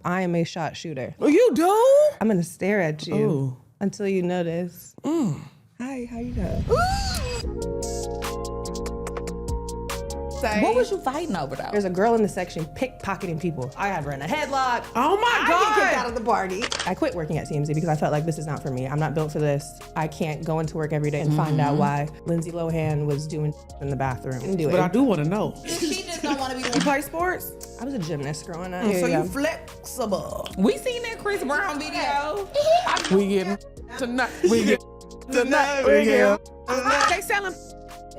I am a shot shooter. Oh, you do? I'm gonna stare at you Ooh. until you notice. Hi, how you doing? What was you fighting over though? There's a girl in the section pickpocketing people. I had her in a headlock. Oh my I get kicked out God. of the party. I quit working at CMC because I felt like this is not for me. I'm not built for this. I can't go into work every day and find out why Lindsay Lohan was doing in the bathroom. Didn't do But I it. do want to know. She just don't want to be. You play sports? I was a gymnast growing up. So you flexible. We seen that Chris Brown video. We get tonight. We get tonight. We get. They selling.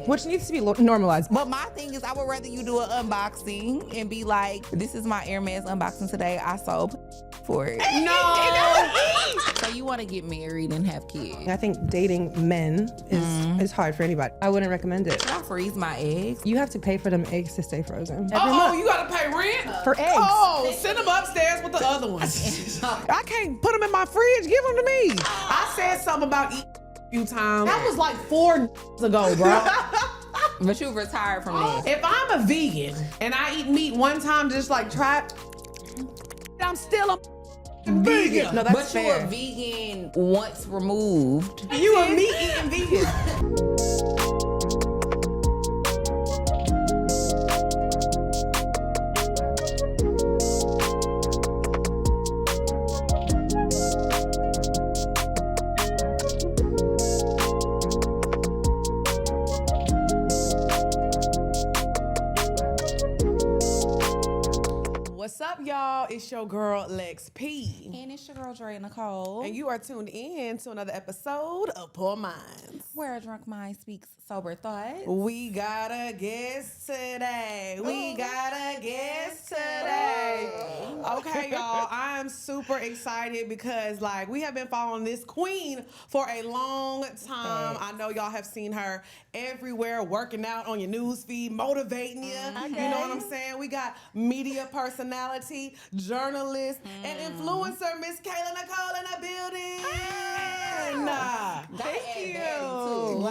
Which needs to be normalized. But my thing is, I would rather you do an unboxing and be like, "This is my Hermes unboxing today. I sold for it." No. So you want to get married and have kids? I think dating men is hard for anybody. I wouldn't recommend it. Can I freeze my eggs? You have to pay for them eggs to stay frozen. Oh, you gotta pay rent For eggs. Oh, send them upstairs with the other ones. I can't put them in my fridge. Give them to me. I said something about eating a few times. That was like 4 ago, bro. But you retired from this. If I'm a vegan and I eat meat one time, just like try, I'm still a vegan. No, that's But fair. you a vegan once removed. You a meat eating vegan. What's up, y'all? It's your girl LexP. And it's your girl Drea Nicole. And you are tuned in to another episode of Poor Minds. Where a drunk mind speaks sober thoughts. We got a guest today. We got a guest today. Okay, y'all. I'm super excited because like we have been following this queen for a long time. I know y'all have seen her everywhere, working out on your news feed, motivating you. You know what I'm saying? We got media personality, journalist, and influencer, Miss Kayla Nicole in the building. Thank you.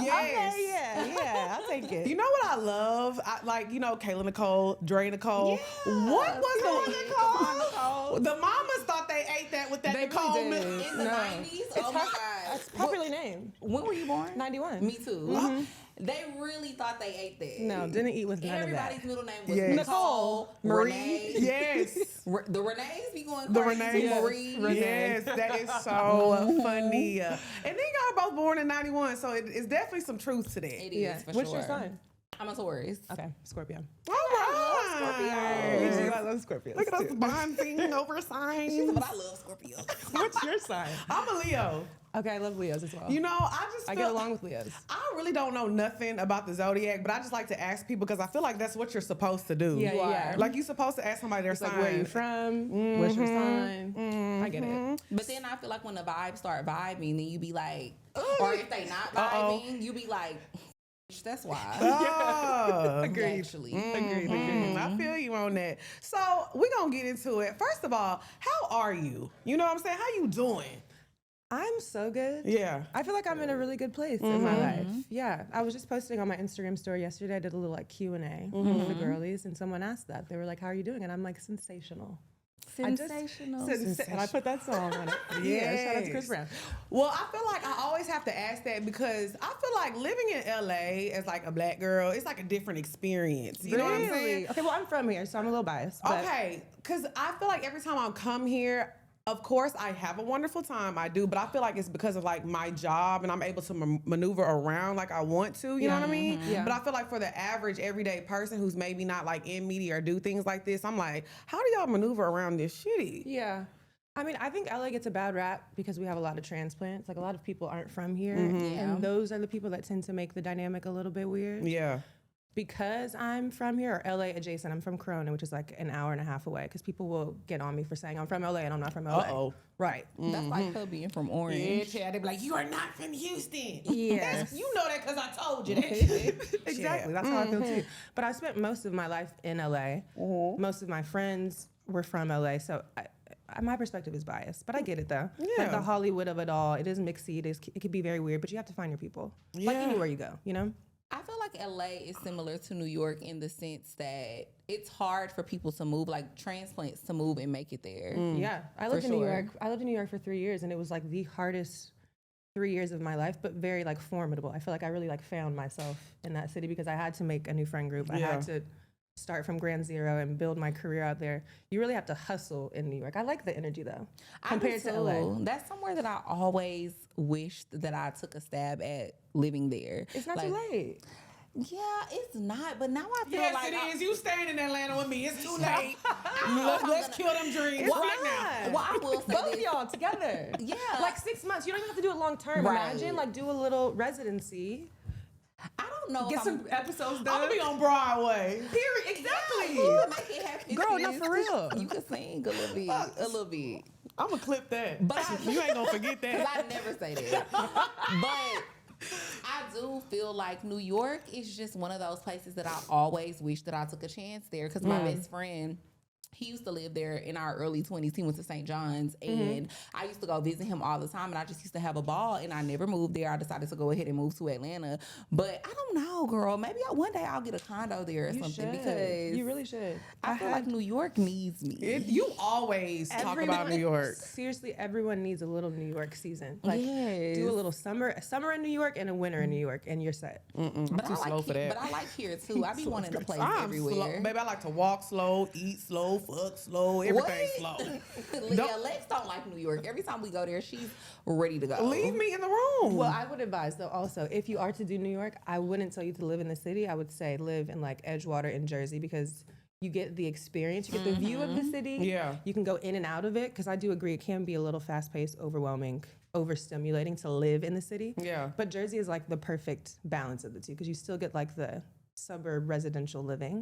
Yes. Okay, yeah, I'll take it. You know what I love? Kayla Nicole, Drea Nicole. What was the mamas thought they ate that with that They Nicole really milk. did. In the 90s? Oh my God. It's properly named. When were you born? 91. Me too. They really thought they ate that. No, didn't eat with none Everybody's of that. middle name was Yes. Nicole, Marie. Renee. Yes. The Renees be going The crazy. Renee. Marie. Yes, that is so funny. And then y'all are both born in 91, so it's definitely some truth to that. It is Yeah. for What's sure. your sign? I'm a Taurus. Okay, Scorpio. All right. I love Scorpios. Look at us bonding over signs. But I love Scorpio. What's your sign? I'm a Leo. Okay, I love Leos as well. You know, I just I feel, get along with Leos. I really don't know nothing about the zodiac, but I just like to ask people because I feel like that's what you're supposed to do. Yeah, yeah. Like you're supposed to ask somebody their sign. Like, where are you from? What's your sign? I get it. But then I feel like when the vibes start vibing, then you be like, or if they not vibing, you be like, that's why. Oh. Agreed. Actually. Agreed. I feel you on that. So we're gonna get into it. First of all, how are you? You know what I'm saying? How you doing? I'm so good. Yeah. I feel like I'm in a really good place in my life. Yeah, I was just posting on my Instagram story yesterday. I did a little like Q&A with the girlies, and someone asked that. They were like, "How are you doing?" And I'm like, "Sensational." Sensational. And I put that song on it. Yeah, shout out to Chris Brown. Well, I feel like I always have to ask that because I feel like living in LA as like a black girl, it's like a different experience. You know what I'm saying? Okay, well, I'm from here, so I'm a little biased. But Okay, because I feel like every time I come here, of course, I have a wonderful time. I do, but I feel like it's because of like my job and I'm able to maneuver around like I want to. You know what I mean? Yeah. But I feel like for the average everyday person who's maybe not like in media or do things like this, I'm like, how do y'all maneuver around this shitty? Yeah. I mean, I think LA gets a bad rap because we have a lot of transplants. Like, a lot of people aren't from here. And those are the people that tend to make the dynamic a little bit weird. Yeah. Because I'm from here, or LA adjacent, I'm from Corona, which is like an hour and a half away. Because people will get on me for saying I'm from LA and I'm not from LA. Uh-oh. Right. That's like her being from Orange. Yeah, they be like, you are not from Houston. Yes. You know that because I told you that shit. Exactly. That's how I feel too. But I spent most of my life in LA. Most of my friends were from LA. So my perspective is biased, but I get it though. Yeah. Like the Hollywood of it all, it is mixy. It can be very weird, but you have to find your people. Like Yeah. anywhere you go, you know? I feel like LA is similar to New York in the sense that it's hard for people to move, like transplants to move and make it there. Yeah, I lived in New York. I lived in New York for 3 years, and it was like the hardest 3 years of my life, but very like formidable. I feel like I really like found myself in that city because I had to make a new friend group. I had to start from ground zero and build my career out there. You really have to hustle in New York. I like the energy though, compared to LA. That's somewhere that I always wished that I took a stab at living there. It's not too late. Yeah, it's not. But now I feel yes, like it is. You staying in Atlanta with me. It's too late. Let's kill them dreams right now. Well, I will say both of y'all together. Yeah, like 6 months. You don't even have to do it long term. Right. Imagine like do a little residency. I don't know. Get some episodes done. I'm gonna be on Broadway. Period. Exactly. Yeah, make it happen. Girl, no, for real. You can sing a little bit. A little bit. I'm gonna clip that. But you ain't gonna forget that. Because I never say that. But I do feel like New York is just one of those places that I always wish that I took a chance there. Because my best friend, he used to live there in our early 20s. He went to St. John's, and I used to go visit him all the time, and I just used to have a ball, and I never moved there. I decided to go ahead and move to Atlanta. But I don't know, girl. Maybe one day I'll get a condo there or something. Because you really should. I feel like New York needs me. You always talk about New York. Seriously, everyone needs a little New York season. Like, Yes. do a little summer in New York and a winter in New York, and you're set. But too slow for that. But I like here too. I be wanting to play I'm everywhere. slow. Baby, I like to walk slow, eat slow, fuck slow, everything slow. Yeah, Lex don't like New York. Every time we go there, she's ready to go. Leave me in the room. Well, I would advise though also if you are to do New York, I wouldn't tell you to live in the city. I would say live in like Edgewater in Jersey because you get the experience, you get the view of the city. Yeah. You can go in and out of it because I do agree it can be a little fast-paced, overwhelming, overstimulating to live in the city. Yeah. But Jersey is like the perfect balance of the two because you still get like the suburb residential living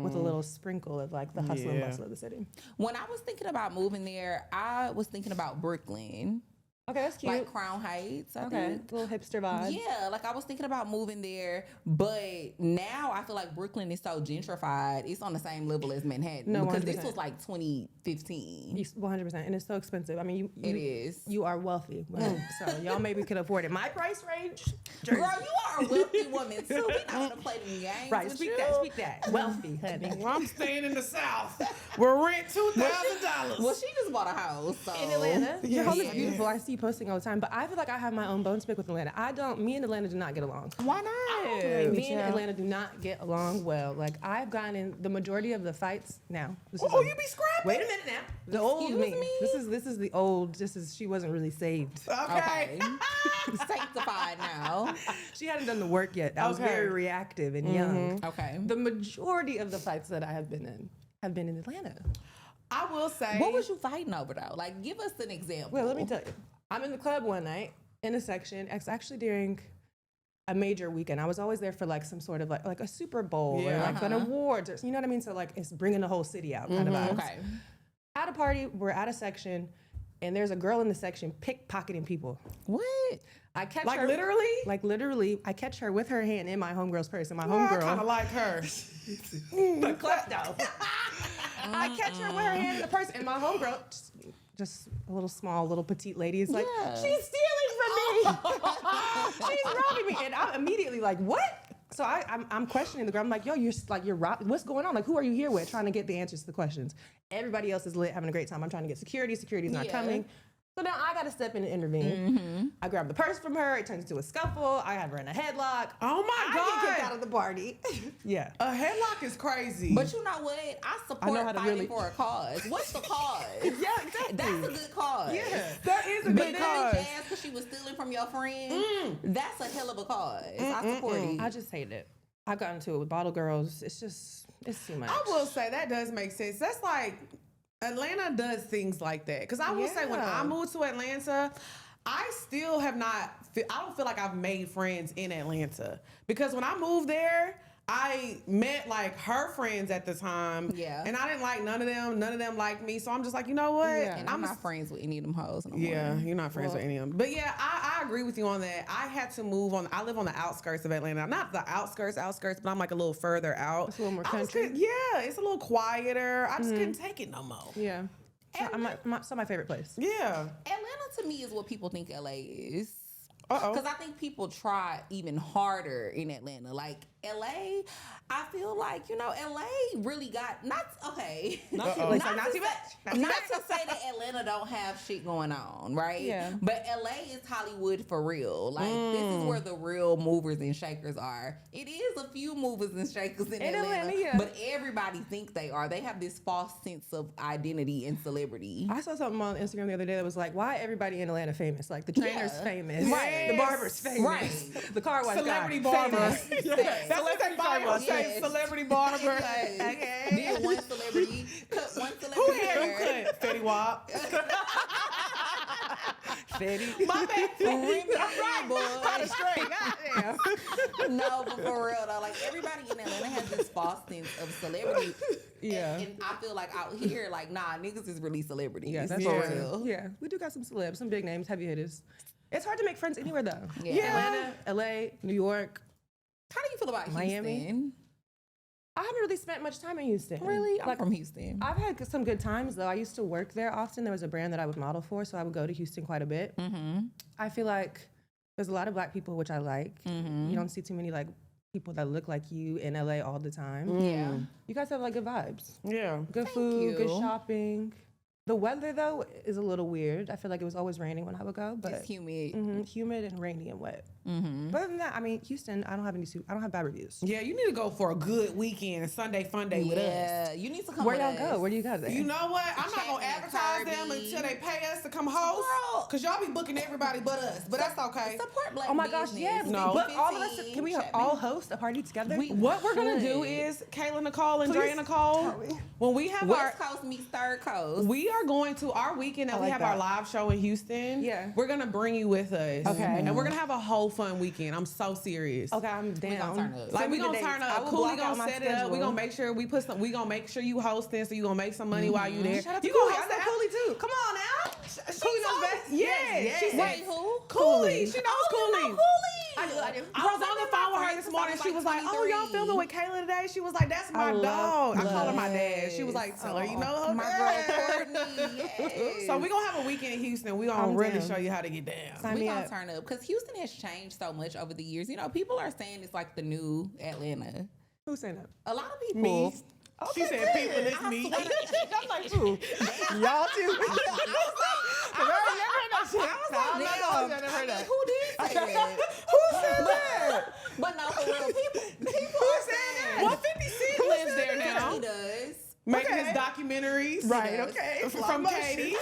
with a little sprinkle of like the hustle and bustle of the city. When I was thinking about moving there, I was thinking about Brooklyn. Okay, that's cute. Like Crown Heights, I Okay, think. little hipster vibe. Yeah, like I was thinking about moving there, but now I feel like Brooklyn is so gentrified. It's on the same level as Manhattan. No, because this 100%. was like 2015. 100%, and it's so expensive. I mean, It is. You are wealthy, so y'all maybe could afford it. My price range, Jersey. Girl, you are a wealthy woman too. We're not gonna play the games. Right, with speak you. that, speak that. Wealthy, honey. Well, I'm staying in the South where rent $2,000. Well, she just bought a house so. In Atlanta, your home is Yeah. beautiful. I see you posting all the time, but I feel like I have my own bone to pick with Atlanta. Me and Atlanta do not get along. Why not? Me and Atlanta do not get along well. Like I've gotten in the majority of the fights now. You be scrapping? Wait a minute now. The old Excuse me. me? This is the old. She wasn't really saved. Okay. Sanctified now. She hadn't done the work yet. I was Okay. very reactive and young. Okay. The majority of the fights that I have been in Atlanta. I will say. What was you fighting over though? Like, give us an example. Well, let me tell you. I'm in the club one night in a section. It's actually during a major weekend. I was always there for like some sort of like a Super Bowl or Yeah. like an awards or you know what I mean. So like it's bringing the whole city out kind of vibes. Okay. At a party, we're at a section, and there's a girl in the section pickpocketing people. What? I catch Like her literally? Like literally, I catch her with her hand in my homegirl's purse, and my I kind homegirl. of like her. But klepto. I catch her with her hand in the purse, and my homegirl, just a little small, little petite lady, is like, Yeah. she's stealing from me. She's robbing me, and I'm immediately like, what? So I'm questioning the girl. I'm like, yo, you're robbing. What's going on? Like, who are you here with? Trying to get the answers to the questions. Everybody else is lit, having a great time. I'm trying to get security. Security's not Yeah. coming. So now I got to step in and intervene. I grab the purse from her. It turns into a scuffle. I have her in a headlock. Oh my I get kicked God. out of the party. Yeah. A headlock is crazy. But you know what? I support how to fighting really- for a cause. What's the cause? Yeah, exactly. That's a good cause. Yeah. that is a But good then cause. jazz because she was stealing from your friend. That's a hell of a cause. I support it. I just hate it. I got into it with bottle girls. It's too much. I will say that does make sense. That's like Atlanta does things like that. Because I will say when I Yeah. moved to Atlanta, I still have not. I don't feel like I've made friends in Atlanta because when I moved there, I met like her friends at the time. Yeah. And I didn't like none of them. None of them liked me. So I'm just like, you know what? Yeah. And I'm not friends with any of them hoes no more. Yeah, you're not friends with any of them. But yeah, I agree with you on that. I had to move on. I live on the outskirts of Atlanta. Not the outskirts, but I'm like a little further out. It's a little more I just country. couldn't- yeah, it's a little quieter. I just couldn't take it no more. Yeah. It's not my favorite place. Yeah. Atlanta to me is what people think LA is. Because I think people try even harder in Atlanta. Like LA, I feel like, LA really got not too much. Not to say that Atlanta don't have shit going on, right? Yeah. But LA is Hollywood for real. Like this is where the real movers and shakers are. It is a few movers and shakers in Atlanta, yeah. but everybody think they are. They have this false sense of identity and celebrity. I saw something on Instagram the other day that was like, why everybody in Atlanta famous? Like the trainer's famous, Right. the barber's famous, Right. the car wash Celebrity guy, barber. famous. Yes. That's what they bio say. Celebrity barber. Okay. Then one celebrity cut one Who celebrity hair you cut? Fetty Wap. Fetty. My bad. Right, boy. Kind of straight. Goddamn. No, but for real though, like everybody in Atlanta has this false sense of celebrity. Yeah. And I feel like out here, like, nah, niggas is really celebrities. Yeah, that's for true. real. Yeah, we do got some celebs, some big names, heavy hitters. It's hard to make friends anywhere though. Yeah. Atlanta, LA, New York. How do you feel about Miami? Houston? I haven't really spent much time in Houston. Really? I'm Like, from Houston. I've had some good times though. I used to work there often. There was a brand that I would model for, so I would go to Houston quite a bit. Mm-hmm. I feel like there's a lot of black people, which I like. Mm-hmm. You don't see too many like people that look like you in LA all the time. Yeah. You guys have like good vibes, Yeah. good Thank food, good you. shopping. The weather though is a little weird. I feel like it was always raining when I would go, but It's humid. humid and rainy and wet. Mm-hmm. But other than that, I mean, Houston, I don't have bad reviews. Yeah, you need to go for a good weekend, a Sunday fun day with us. Yeah, you need to come Where with y'all us. go? Where do you go there? You know what? I'm not gonna Chapman, advertise them Kirby. until they pay us to come host. Girl. Cause y'all be booking everybody but us. But that's okay. Support black Oh my gosh, business. yeah. No. But all of us, 15, can we Chapman. all host a party together? What we're gonna do should. is Kayla Nicole and Please Drea Nicole. tell me. When we have West Coast meets Third Coast. we are going to our weekend that I we like have that. our live show in Houston. Yeah. We're gonna bring you with us. Okay. And we're gonna have a whole fun weekend. I'm so serious. Okay, I'm down. turn up. Like Send we me the gonna dates. turn I up. will Cooley block out gonna my set it up. We schedule. gonna make sure we gonna make sure you hosting, so you gonna make some money while you there. Shout out to you Cooley. gonna I know host Cooley too. Come on now. Cooley knows best. Yeah. She said, Wait, who? Cooley. She knows Cooley. I do. I was on the phone with her this morning. She was like, "Oh, y'all filming with Kayla today?" She was like, "That's my dog." I call her my dad. She was like, "Tell her you know her My dad." girl Courtney. Yes. So we gonna have a weekend in Houston. We gonna I'm really down. show you how to get down. Sign we me gonna up. turn up because Houston has changed so much over the years. People are saying it's like the new Atlanta. Who's saying that? A lot of people. Me. She said, "People, it's me." I'm like, who? Y'all too. Who did say that? Who said that? But no, for real, people are saying. Well, 50 Cent lives there now, He does. making his documentaries. Right, Yes. okay. From Katie.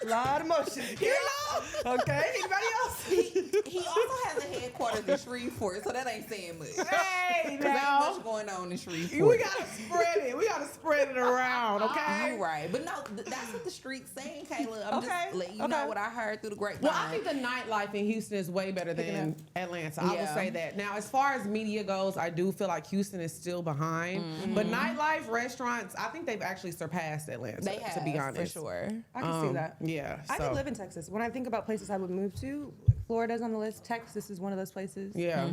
A lot of motion. You know? Okay, anybody else? He also has a headquarters in Shreveport, so that ain't saying much. Hey, 'Cause ain't now. much going on in We Shreveport. gotta spread it. We gotta spread it around, okay? You right, but no, that's what the street's saying, Kayla. I'm Okay, just letting you know okay. what I heard through the grapevine. Well, I think the nightlife in Houston is way better than Atlanta. I will Yeah. say that. Now, as far as media goes, I do feel like Houston is still behind. But nightlife, restaurants, I think they've actually surpassed Atlanta, they have, to be honest. for sure. I can see that. Yeah. I so, could live in Texas. When I think about places I would move to, Florida's on the list. Texas is one of those places. Yeah.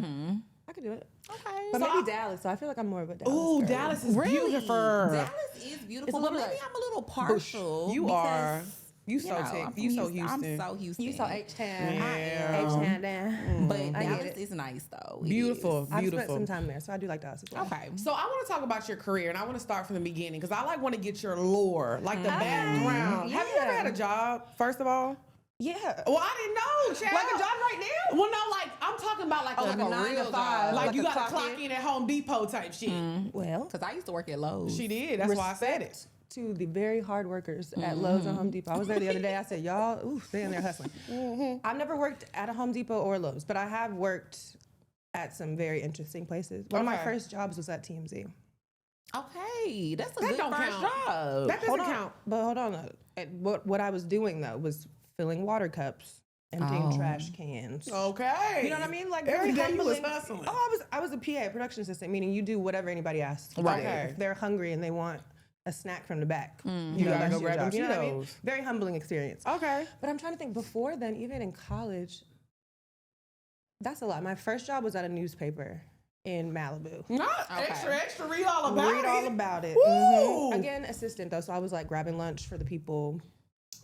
I could do it. Okay, But So maybe Dallas. So I feel like I'm more of a Dallas. Ooh, girl. Dallas is Really? beautiful. Dallas is beautiful, It's a but little maybe like I'm a little partial. You because, are. You so I'm tech. from You so Houston. I'm so Houston. You saw H-Town. Yeah. H-Town down. But I get Dallas it. is nice though. It Beautiful. is. I've Beautiful. spent some time there, so I do like Dallas as well. Okay. So I want to talk about your career, and I want to start from the beginning because I want to get your lore, like the background. Have you ever yeah. had a job? First of all, Yeah. well, I didn't know. Child. Like a job right now? Well, no, like I'm talking about like, Like a 9 to 5. like you a got to clock in at Home Depot type shit. Well, Because I used to work at Lowe's. She did. That's why I said it. respect to the very hard workers at Lowe's and Home Depot. I was there the other day. I said, y'all, ooh, they in there hustling. I've never worked at a Home Depot or Lowe's, but I have worked at some very interesting places. One of my Okay. first jobs was at TMZ. Okay, that's a That good don't first count. job. That doesn't count. But hold on. What I was doing though was filling water cups, emptying Oh. trash cans. Okay. You know what I mean? Like Every very day you was humbling. hustling. Oh, I was a PA, production assistant, meaning you do whatever anybody asks. you to Right. do. Okay. If they're hungry and they want a snack from the back, You know, gotta that's go your grab them job. You know what I mean? Cheetos. Very humbling experience. Okay. But I'm trying to think. Before then, even in college, that's a lot. My first job was at a newspaper in Malibu. Not Okay. extra. Read all about it. Read all about it. Woo! Again, assistant though, so I was like grabbing lunch for the people,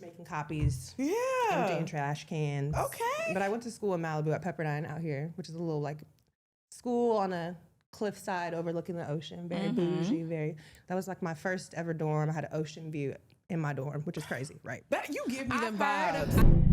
making copies, Yeah. emptying trash cans. Okay. But I went to school in Malibu at Pepperdine out here, which is a little like school on a cliffside overlooking the ocean. Very bougie, that was like my first ever dorm. I had an ocean view in my dorm, which is crazy, right? That you give me them heard of- vibes.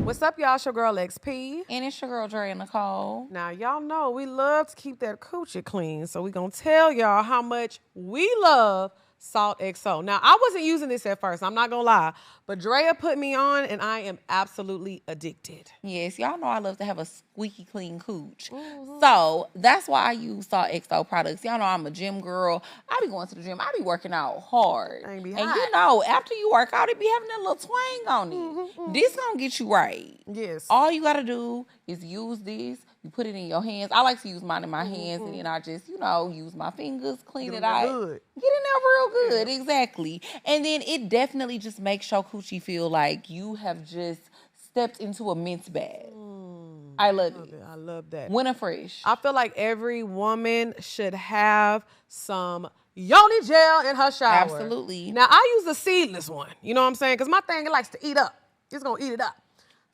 What's up, y'all? It's your girl LexP. And it's your girl, Drea Nicole. Now, y'all know we love to keep that coochie clean, so we gonna tell y'all how much we love Salt XO. Now, I wasn't using this at first, I'm not gonna lie, but Drea put me on, and I am absolutely addicted. Yes, y'all know I love to have a squeaky clean cooch. So that's why I use Salt XO products. Y'all know I'm a gym girl. I be going to the gym. I be working out hard. Ain't be And hot. you know, after you work out, it be having that little twang on it. This gonna get you right. Yes. All you gotta do is use this. You put it in your hands. I like to use mine in my hands, and then I just, use my fingers, clean Get it in there out. good. Get in there real good, exactly. And then it definitely just makes your coochie feel like you have just stepped into a mint bath. I love it. I love that. Winter fresh. I feel like every woman should have some yoni gel in her shower. Absolutely. Now, I use the seedless one. You know what I'm saying? Because my thing, it likes to eat up. It's going to eat it up.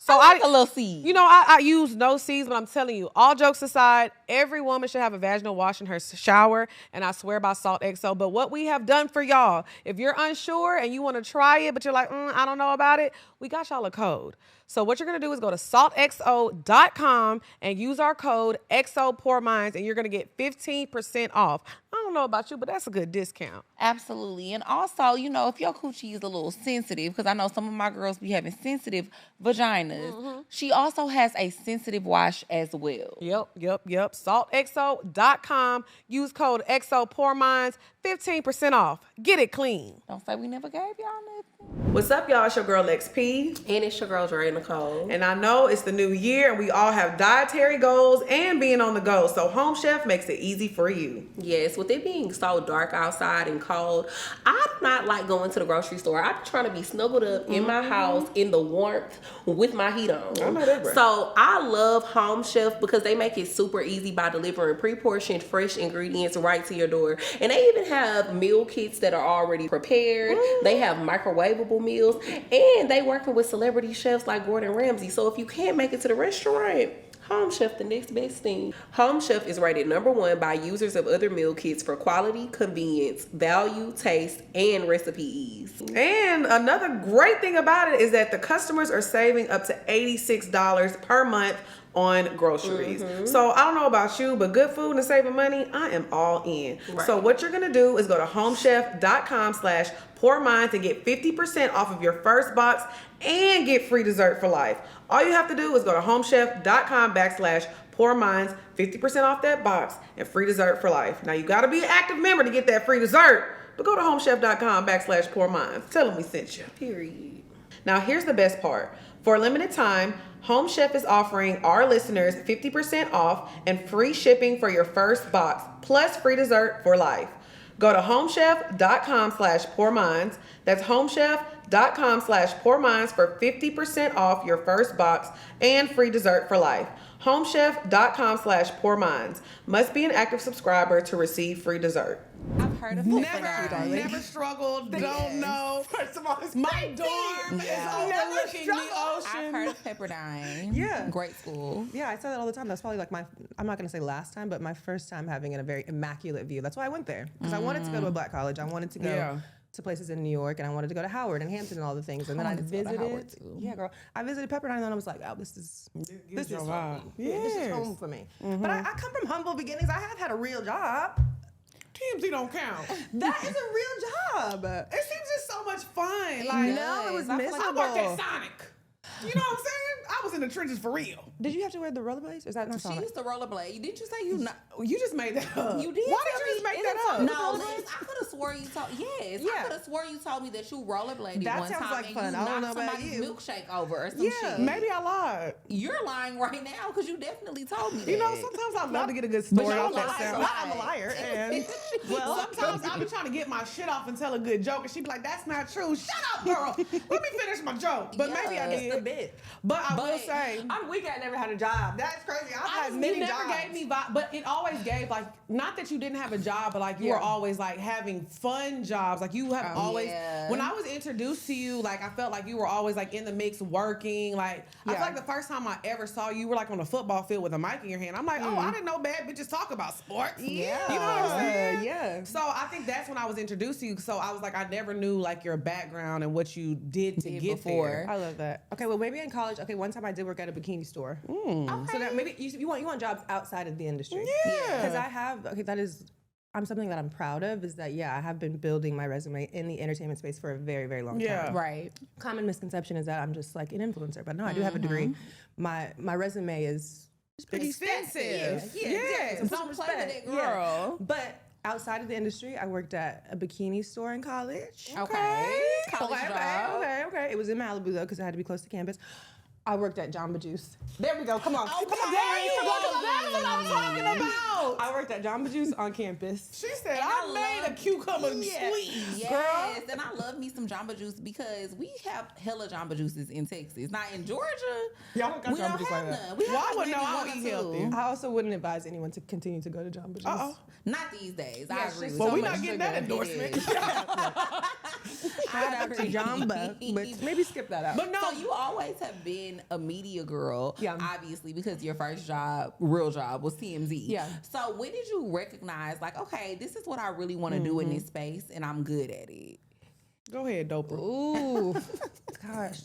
So I like a little seed. I use no seeds, but I'm telling you, all jokes aside, every woman should have a vaginal wash in her shower, and I swear by Salt XO. But what we have done for y'all, if you're unsure and you want to try it, but you're like, I don't know about it, we got y'all a code. So what you're going to do is go to saltxo.com and use our code XOPourMinds, and you're going to get 15% off. I don't know about you, but that's a good discount. Absolutely. And also, if your coochie is a little sensitive, because I know some of my girls be having sensitive vaginas, she also has a sensitive wash as well. Yep. Saltxo.com. Use code XOPourMinds, 15% off. Get it clean. Don't say we never gave y'all nothing. What's up, y'all? It's your girl LexP. And it's your girl, Drea Nicole. And I know it's the new year and we all have dietary goals and being on the go. So Home Chef makes it easy for you. Yes, with it being so dark outside and cold, I do not like going to the grocery store. I'm trying to be snuggled up in my house in the warmth with my heat on. I know that, bro. So I love Home Chef because they make it super easy by delivering pre-portioned fresh ingredients right to your door. And they even have meal kits that are already prepared. They have microwavable meals, and they working with celebrity chefs like Gordon Ramsay. So if you can't make it to the restaurant, Home Chef, the next best thing. Home Chef is rated #1 by users of other meal kits for quality, convenience, value, taste, and recipe ease. And another great thing about it is that the customers are saving up to $86 per month on groceries. So I don't know about you, but good food and saving money, I am all in. Right. So what you're gonna do is go to homechef.com/pourminds and get 50% off of your first box and get free dessert for life. All you have to do is go to homechef.com/pourminds, 50% off that box and free dessert for life. Now you gotta be an active member to get that free dessert, but go to homechef.com/pourminds. Tell them we sent you. Period. Now, here's the best part. For a limited time, Home Chef is offering our listeners 50% off and free shipping for your first box, plus free dessert for life. Go to homechef.com/pourminds. That's homechef.com/pourminds for 50% off your first box and free dessert for life. homechef.com/pourminds. Must be an active subscriber to receive free dessert. I've heard of Never struggled, don't know. First of all, it's my dorm. Yeah. Overlooking the I've ocean. heard of Pepperdine. Yeah. Great school. Yeah, I say that all the time. That's probably like I'm not going to say last time, but my first time having a very immaculate view. That's why I went there. Because I wanted to go to a black college. I wanted to go to places in New York, and I wanted to go to Howard and Hampton and all the things. And then I wanted to go to visited. Howard, too. Yeah, girl. I visited Pepperdine, and then I was like, oh, this is your home. vibe. Yeah, this is Yes. home for me. But I come from humble beginnings. I have had a real job. TMZ don't count. That is a real job. It seems just so much fun. Like, No, it was I feel like I miserable. worked at Sonic. You know what I'm saying? I was in the trenches for real. Did you have to wear the rollerblades? Or is that not She Sonic? used to rollerblade. Didn't you say you not? You just made that up. You did. Why tell did you just me make it that is up? No, Liz, I could have swore you told. Yes, Yeah. I could have swore you told me that you rollerbladed That one sounds time like and fun. you I don't know knocked about somebody's you. milkshake over or some Yeah, shit. Maybe I lied. You're lying right now because you definitely told me that. You know, sometimes I love to get a good But story you off that lied. sound. I'm a liar. And Well, sometimes I be trying to get my shit off and tell a good joke, and she be like, "That's not true. Shut up, girl. Let me finish my joke." But maybe I Yeah. did. it's the bit. But I will But say, I'm weak. I never had a job. That's crazy. I've had many you never jobs. gave me vibe, but it always gave like not that you didn't have a job, but like you were Yeah. always like having fun jobs. Like you have always. Yeah. When I was introduced to you, like I felt like you were always like in the mix working. Like I Yeah. feel like the first time I ever saw you, you were like on a football field with a mic in your hand. I'm like, oh, I didn't know bad bitches talk about sports. Yeah. You know what I'm saying? Yeah. So I think that's when I was introduced to you. So I was like, I never knew like your background and what you did to Did get before. there. I love that. Okay, well maybe in college. Okay, one time I did work at a bikini store. Okay. So that maybe you want jobs outside of the industry. Yeah. Because I have that is something that I'm proud of is that I have been building my resume in the entertainment space for a very, very long Yeah. time. Right. Common misconception is that I'm just like an influencer, but no, I do have a degree. My resume is pretty Extensive. Yeah. Yes. Some Don't play with respect. it, girl. But outside of the industry, I worked at a bikini store in college. Okay. College job. Okay. It was in Malibu though, because I had to be close to campus. I worked at Jamba Juice. There we go. Come on. Okay. Come on. There you go. That's what I'm talking about. I worked at Jamba Juice on campus. She said, And I I made a love- cucumber Yeah. squeeze, Yes, girl. and I love me some Jamba Juice because we have hella Jamba Juices in Texas. Not in Georgia. Y'all don't got We Jamba don't Juice have like that. none. We Well, I have wouldn't know. maybe I one don't or eat two. healthy. I also wouldn't advise anyone to continue to go to Jamba Juice. Uh-oh. Not these days. I Yeah, agree it's with just Well, so we you. much not getting that sugar. endorsement. It is. Shout out to Jamba, but maybe skip that out. But no, So you always have been a media girl, Yeah. obviously, because your first job, real job, was TMZ. Yeah. So when did you recognize, like, okay, this is what I really want to do in this space, and I'm good at it? go ahead, Doper. Ooh, gosh.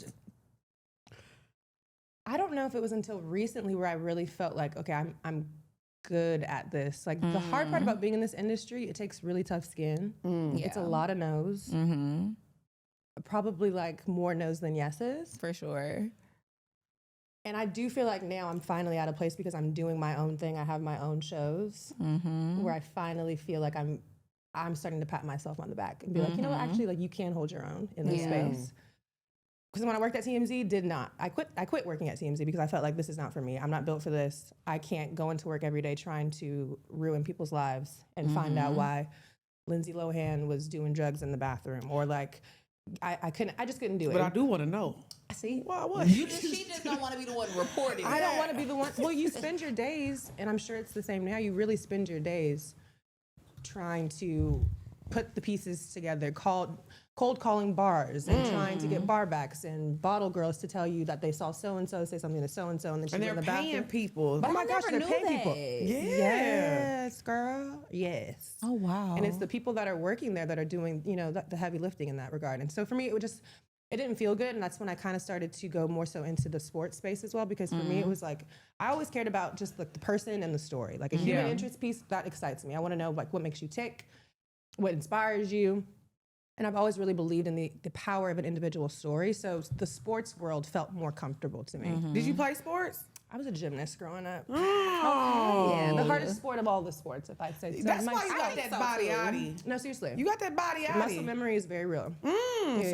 I don't know if it was until recently where I really felt like, okay, I'm good at this. Like the hard part about being in this industry, it takes really tough skin. It's a Yeah. lot of no's. Mm-hmm. Probably like more no's than yeses. For sure. And I do feel like now I'm finally at a place because I'm doing my own thing. I have my own shows Mm-hmm. where I finally feel like I'm starting to pat myself on the back and be like, you know what, actually, like you can hold your own in this Yeah. space. Because when I worked at TMZ, did not. I quit working at TMZ because I felt like this is not for me. I'm not built for this. I can't go into work every day trying to ruin people's lives and find out why Lindsay Lohan was doing drugs in the bathroom or like I just couldn't do it. But I do want to know. See, Why? What? She just don't want to be the one reporting. I don't want to be the one. Well, you spend your days, and I'm sure it's the same now. You really spend your days trying to put the pieces together, cold calling bars and trying to get bar backs and bottle girls to tell you that they saw so and so say something to so and so, and then she's And in they're the bathroom. paying people. Oh my I gosh, never they're knew paying people. that. Yeah. Yes, girl. Yes. Oh, wow. And it's the people that are working there that are doing, the heavy lifting in that regard. And so for me, it didn't feel good. And that's when I kind of started to go more so into the sports space as well. Because for me, it was like, I always cared about just like the person and the story. Like a human Yeah. interest piece, that excites me. I want to know like what makes you tick, what inspires you. And I've always really believed in the power of an individual story. So the sports world felt more comfortable to me. Did you play sports? I was a gymnast growing up. Oh. Yeah, the hardest sport of all the sports, if I'd say so. That's My- why you got think that so, body too. outie. No, seriously. You got that body Muscle outie. memory is very real. So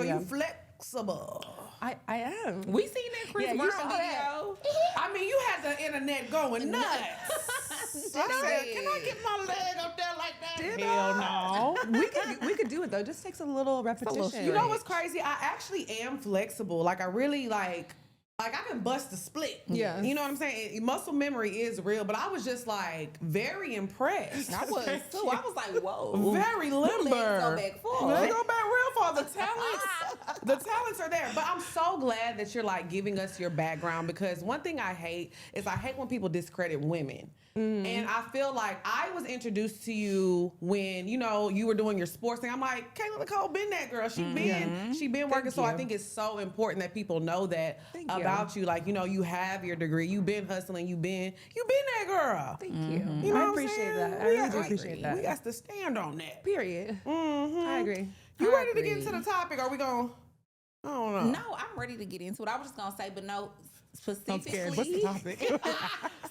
Yeah. you flexible. I am. We seen that Chris Yeah, you Brown saw video. I mean, you had the internet going nuts. I said, can I get my leg up there like that? Hell no. we could do it though. It just takes a little repetition. You know what's crazy? I actually am flexible. Like I really like I can bust a split. Yeah. You know what I'm saying? Muscle memory is real, but I was just like very impressed. I was too. I was like, whoa. Very Them limber. legs go back full. They go back real far. The talents are there. But I'm so glad that you're like giving us your background because one thing I hate is I hate when people discredit women. And I feel like I was introduced to you when, you know, you were doing your sports thing. I'm like, Kaylanicole been that girl. She been working. So I think it's so important that people know that about you. Like, you know, you have your degree. You've been hustling. You've been that girl. Thank you. You know I appreciate that. I really do appreciate that. We got to stand on that. Period. I agree. You ready to get into the topic? Are we going? I don't know. No, I'm ready to get into it. I was just gonna say, but no, I'm scared. What's the specifically, topic?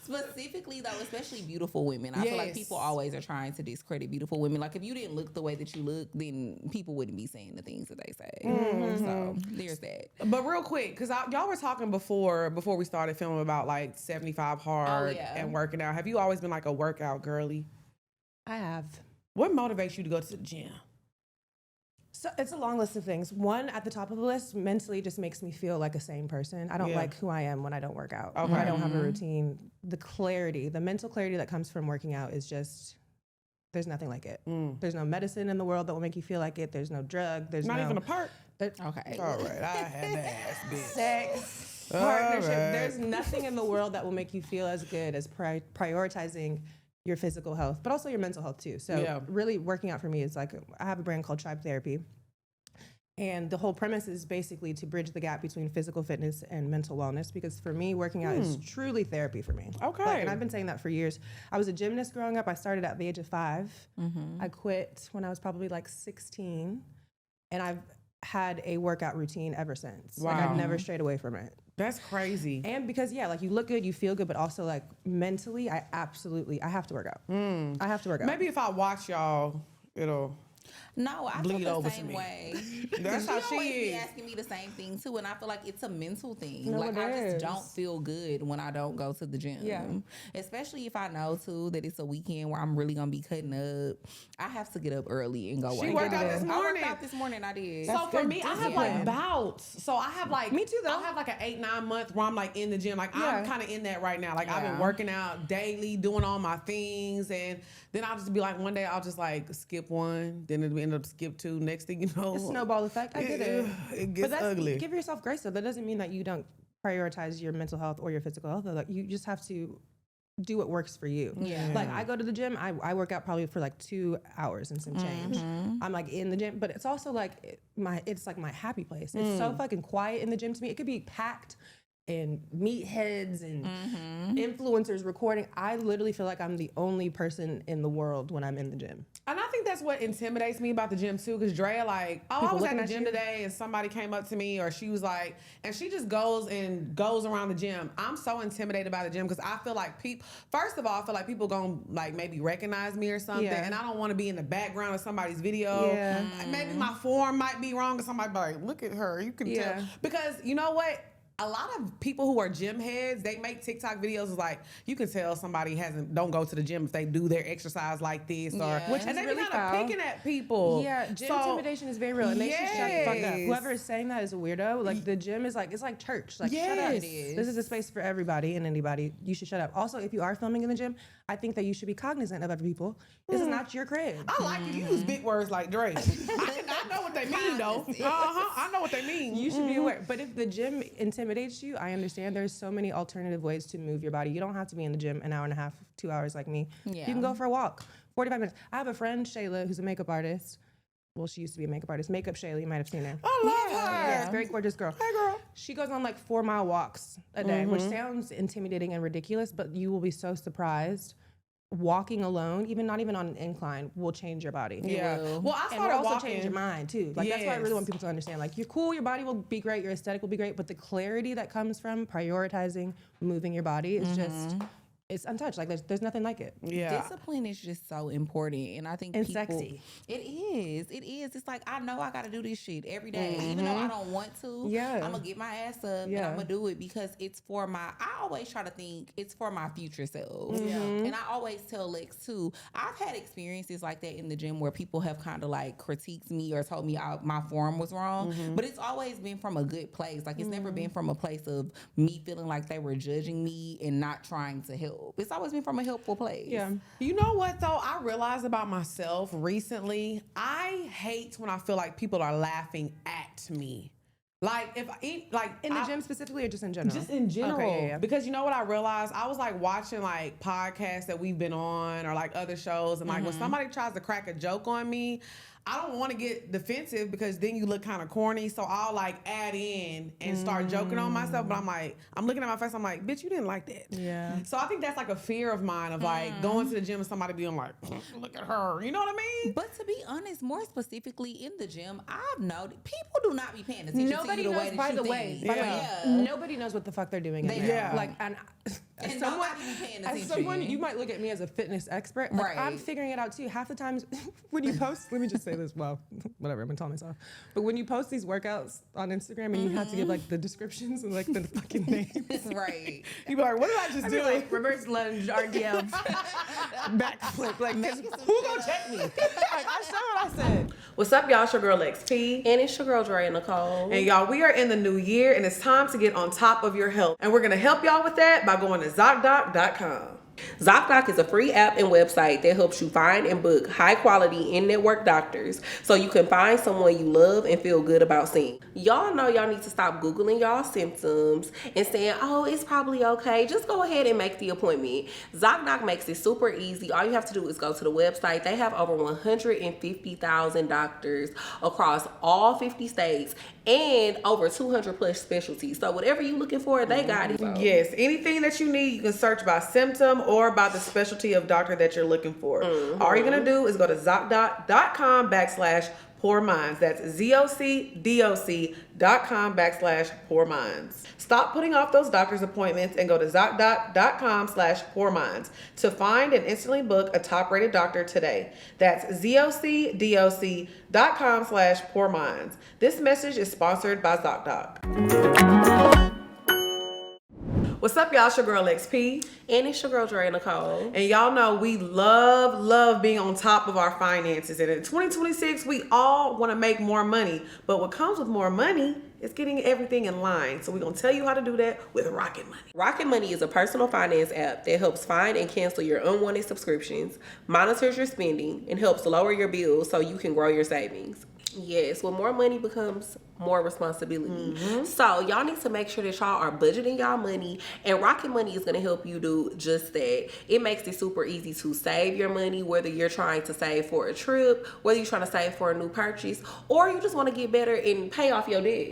specifically though, especially beautiful women. I feel like people always are trying to discredit beautiful women. Like if you didn't look the way that you look, then people wouldn't be saying the things that they say. So there's that. But real quick, because y'all were talking before we started filming about like 75 hard and working out. Have you always been like a workout girly? I have. What motivates you to go to the gym? So it's a long list of things. One at the top of the list mentally just makes me feel like a sane person. I don't like who I am when I don't work out. When I don't have a routine. The clarity, the mental clarity that comes from working out is just, there's nothing like it. There's no medicine in the world that will make you feel like it. There's no drug. There's not even a perk. Okay. All right, I had to ask, bitch. Sex, partnership. Right. There's nothing in the world that will make you feel as good as prioritizing your physical health, but also your mental health too. So really working out for me is like, I have a brand called Tribe Therapy. And the whole premise is basically to bridge the gap between physical fitness and mental wellness, because for me, working out is truly therapy for me. Okay. Like, and I've been saying that for years. I was a gymnast growing up. I started at the age of 5. I quit when I was probably like 16. And I've had a workout routine ever since. Wow. Like I've never strayed away from it. That's crazy. And because, like you look good, you feel good, but also like mentally, I have to work out. I have to work out. Maybe if I watch y'all, it'll... No, I bleed feel over the same way. That's how she always is. Be asking me the same thing too, and I feel like it's a mental thing. No, like I just don't feel good when I don't go to the gym. Yeah. Especially if I know too that it's a weekend where I'm really gonna be cutting up. I have to get up early and go work out. She worked out this morning. I worked out this morning. I did. So for me, I have like bouts. So I have like me too though. I have like an 8-9 month where I'm like in the gym. Like I'm kind of in that right now. Like I've been working out daily, doing all my things, and then I'll just be like, one day I'll just like skip one, then it'll end up skip 2. Next thing you know, the snowball effect. I get it. It gets ugly. Give yourself grace though. That doesn't mean that you don't prioritize your mental health or your physical health. Like you just have to do what works for you. Yeah. Like I go to the gym, I work out probably for like 2 hours and some change. I'm like in the gym, but it's also like it's like my happy place. It's so fucking quiet in the gym to me. It could be packed and meatheads and influencers recording. I literally feel like I'm the only person in the world when I'm in the gym. And I think that's what intimidates me about the gym too, because Drea like, I was at the gym today and somebody came up to me, or she was like, and she just goes around the gym. I'm so intimidated by the gym because I feel like first of all, I feel like people gonna like maybe recognize me or something, and I don't want to be in the background of somebody's video. Yeah. Maybe my form might be wrong, and somebody be like, look at her, you can tell. Because you know what? A lot of people who are gym heads, they make TikTok videos like, you can tell somebody don't go to the gym if they do their exercise like this, which and is they really kind of picking at people. Yeah, gym intimidation is very real, and they should shut the fuck up. Whoever is saying that is a weirdo. Like the gym is like, it's like church. Like shut up. This is a space for everybody and anybody. You should shut up. Also, if you are filming in the gym, I think that you should be cognizant of other people. This is not your crib. I like you use big words like Dre. I know what they mean though. I know what they mean. You should be aware. But if the gym intimidates you, I understand. There's so many alternative ways to move your body. You don't have to be in the gym an hour and a half, 2 hours like me. Yeah. You can go for a walk, 45 minutes. I have a friend, Shayla, who's a makeup artist. Well, she used to be a makeup artist. Makeup Shayla, you might have seen her. I love her. Yeah, very gorgeous girl. Hey, girl. She goes on like 4-mile walks a day, which sounds intimidating and ridiculous, but you will be so surprised. Walking alone, not even on an incline, will change your body. Yeah. Well, I started also walking. Change your mind too. Like that's what I really want people to understand. Like you're cool, your body will be great, your aesthetic will be great, but the clarity that comes from prioritizing moving your body is just, it's untouched. Like there's nothing like it. Yeah. Discipline is just so important, and I think and sexy. It is. It's like I know I got to do this shit every day, even though I don't want to. Yeah. I'm gonna get my ass up and I'm gonna do it because it's for I always try to think it's for my future self. And I always tell Lex too. I've had experiences like that in the gym where people have kind of like critiqued me or told me my form was wrong, but it's always been from a good place. Like it's never been from a place of me feeling like they were judging me and not trying to help. It's always been from a helpful place. Yeah. You know what though? I realized about myself recently. I hate when I feel like people are laughing at me. Like if I eat like In the gym specifically, or just in general? just in general. Okay, yeah. Because you know what I realized? I was like watching like podcasts that we've been on or like other shows, and like when somebody tries to crack a joke on me, I don't want to get defensive because then you look kind of corny. So I'll like add in and start joking on myself. But I'm like, I'm looking at my face. I'm like, bitch, you didn't like that. Yeah. So I think that's like a fear of mine of like going to the gym and somebody being like, look at her. You know what I mean? But to be honest, more specifically in the gym, I've noticed people do not be paying attention Nobody to you the way knows, that by you the think. way, Yeah. nobody knows what the fuck they're doing in They there. don't. Like, and as And someone, nobody be paying as attention. someone, you might look at me as a fitness expert. Like, I'm Right. figuring it out too. Half the times when you post, let me just say this, well, whatever, I'm gonna tell myself. But when you post these workouts on Instagram and you have to give like the descriptions and like the fucking names. Right. You be like, what did I just I do? mean, like reverse lunge, RDL, backflip. Like, who gonna check me? Like, I said what I said. What's up, y'all? It's your girl LexP. And it's your girl Drea Nicole. And y'all, we are in the new year and it's time to get on top of your health. And we're gonna help y'all with that by going to ZocDoc.com. ZocDoc is a free app and website that helps you find and book high quality in-network doctors so you can find someone you love and feel good about seeing. Y'all know y'all need to stop Googling y'all symptoms and saying, oh, it's probably okay. Just go ahead and make the appointment. ZocDoc makes it super easy. All you have to do is go to the website. They have over 150,000 doctors across all 50 states and over 200 plus specialties. So whatever you're looking for, they got it. Yes, anything that you need, you can search by symptom or by the specialty of doctor that you're looking for. All you're gonna do is go to ZocDoc.com/Poor Minds. That's ZocDoc.com/Poor Minds. Stop putting off those doctor's appointments and go to ZocDoc.com/Poor Minds to find and instantly book a top-rated doctor today. That's ZocDoc.com/Poor Minds. This message is sponsored by ZocDoc. What's up, y'all? It's your girl LexP. And it's your girl Drea Nicole. And y'all know we love being on top of our finances. And in 2026, we all want to make more money. But what comes with more money is getting everything in line. So we're going to tell you how to do that with Rocket Money. Rocket Money is a personal finance app that helps find and cancel your unwanted subscriptions, monitors your spending, and helps lower your bills so you can grow your savings. Yes, when more money becomes more responsibility. So y'all need to make sure that y'all are budgeting y'all money, and Rocket Money is going to help you do just that. It makes it super easy to save your money, whether you're trying to save for a trip, whether you're trying to save for a new purchase, or you just want to get better and pay off your debt.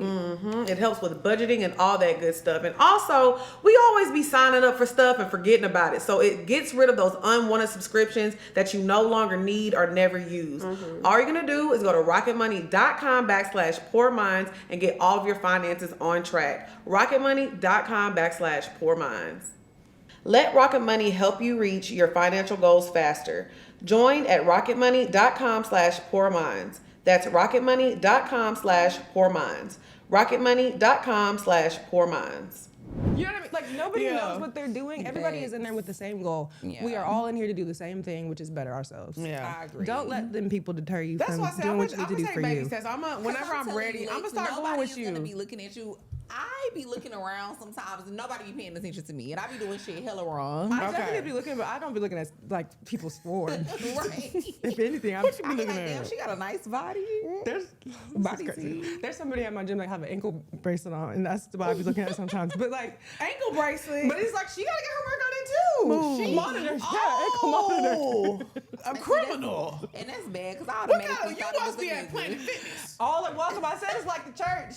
It helps with budgeting and all that good stuff. And also, we always be signing up for stuff and forgetting about it. So it gets rid of those unwanted subscriptions that you no longer need or never use. All you're going to do is go to rocketmoney.com/Poor Minds and get all of your finances on track. rocketmoney.com/Poor Minds. Let Rocket Money help you reach your financial goals faster. Join at rocketmoney.com/Poor Minds. That's rocketmoney.com/Poor Minds. rocketmoney.com/Poor Minds. You know what I mean? Like, nobody Yeah. knows what they're doing. Everybody is in there with the same goal. Yeah. We are all in here to do the same thing, which is better ourselves. I agree. Don't let them people deter you That's from why I said doing I'm what you need to do gonna for take baby you. steps. Whenever I'm telling ready, you, I'm gonna Lex, start going nobody with is you. gonna be looking at you. I be looking around sometimes and nobody be paying attention to me, and I be doing shit hella wrong. I Okay. definitely be looking, but I don't be looking at like people's form. Right. If anything, I'm I be like, damn, she got a nice body. There's Body this is crazy. tea. There's somebody at my gym that have an ankle bracelet on, and that's why I be looking at it sometimes. But like, Ankle bracelet. but it's like she gotta get her work done too. She monitors. Yeah, ankle monitor. A criminal. And that's bad because I What automatically kind of, you thought it was must be a at nigga. Planet Fitness. All at welcome. I said it's like the church.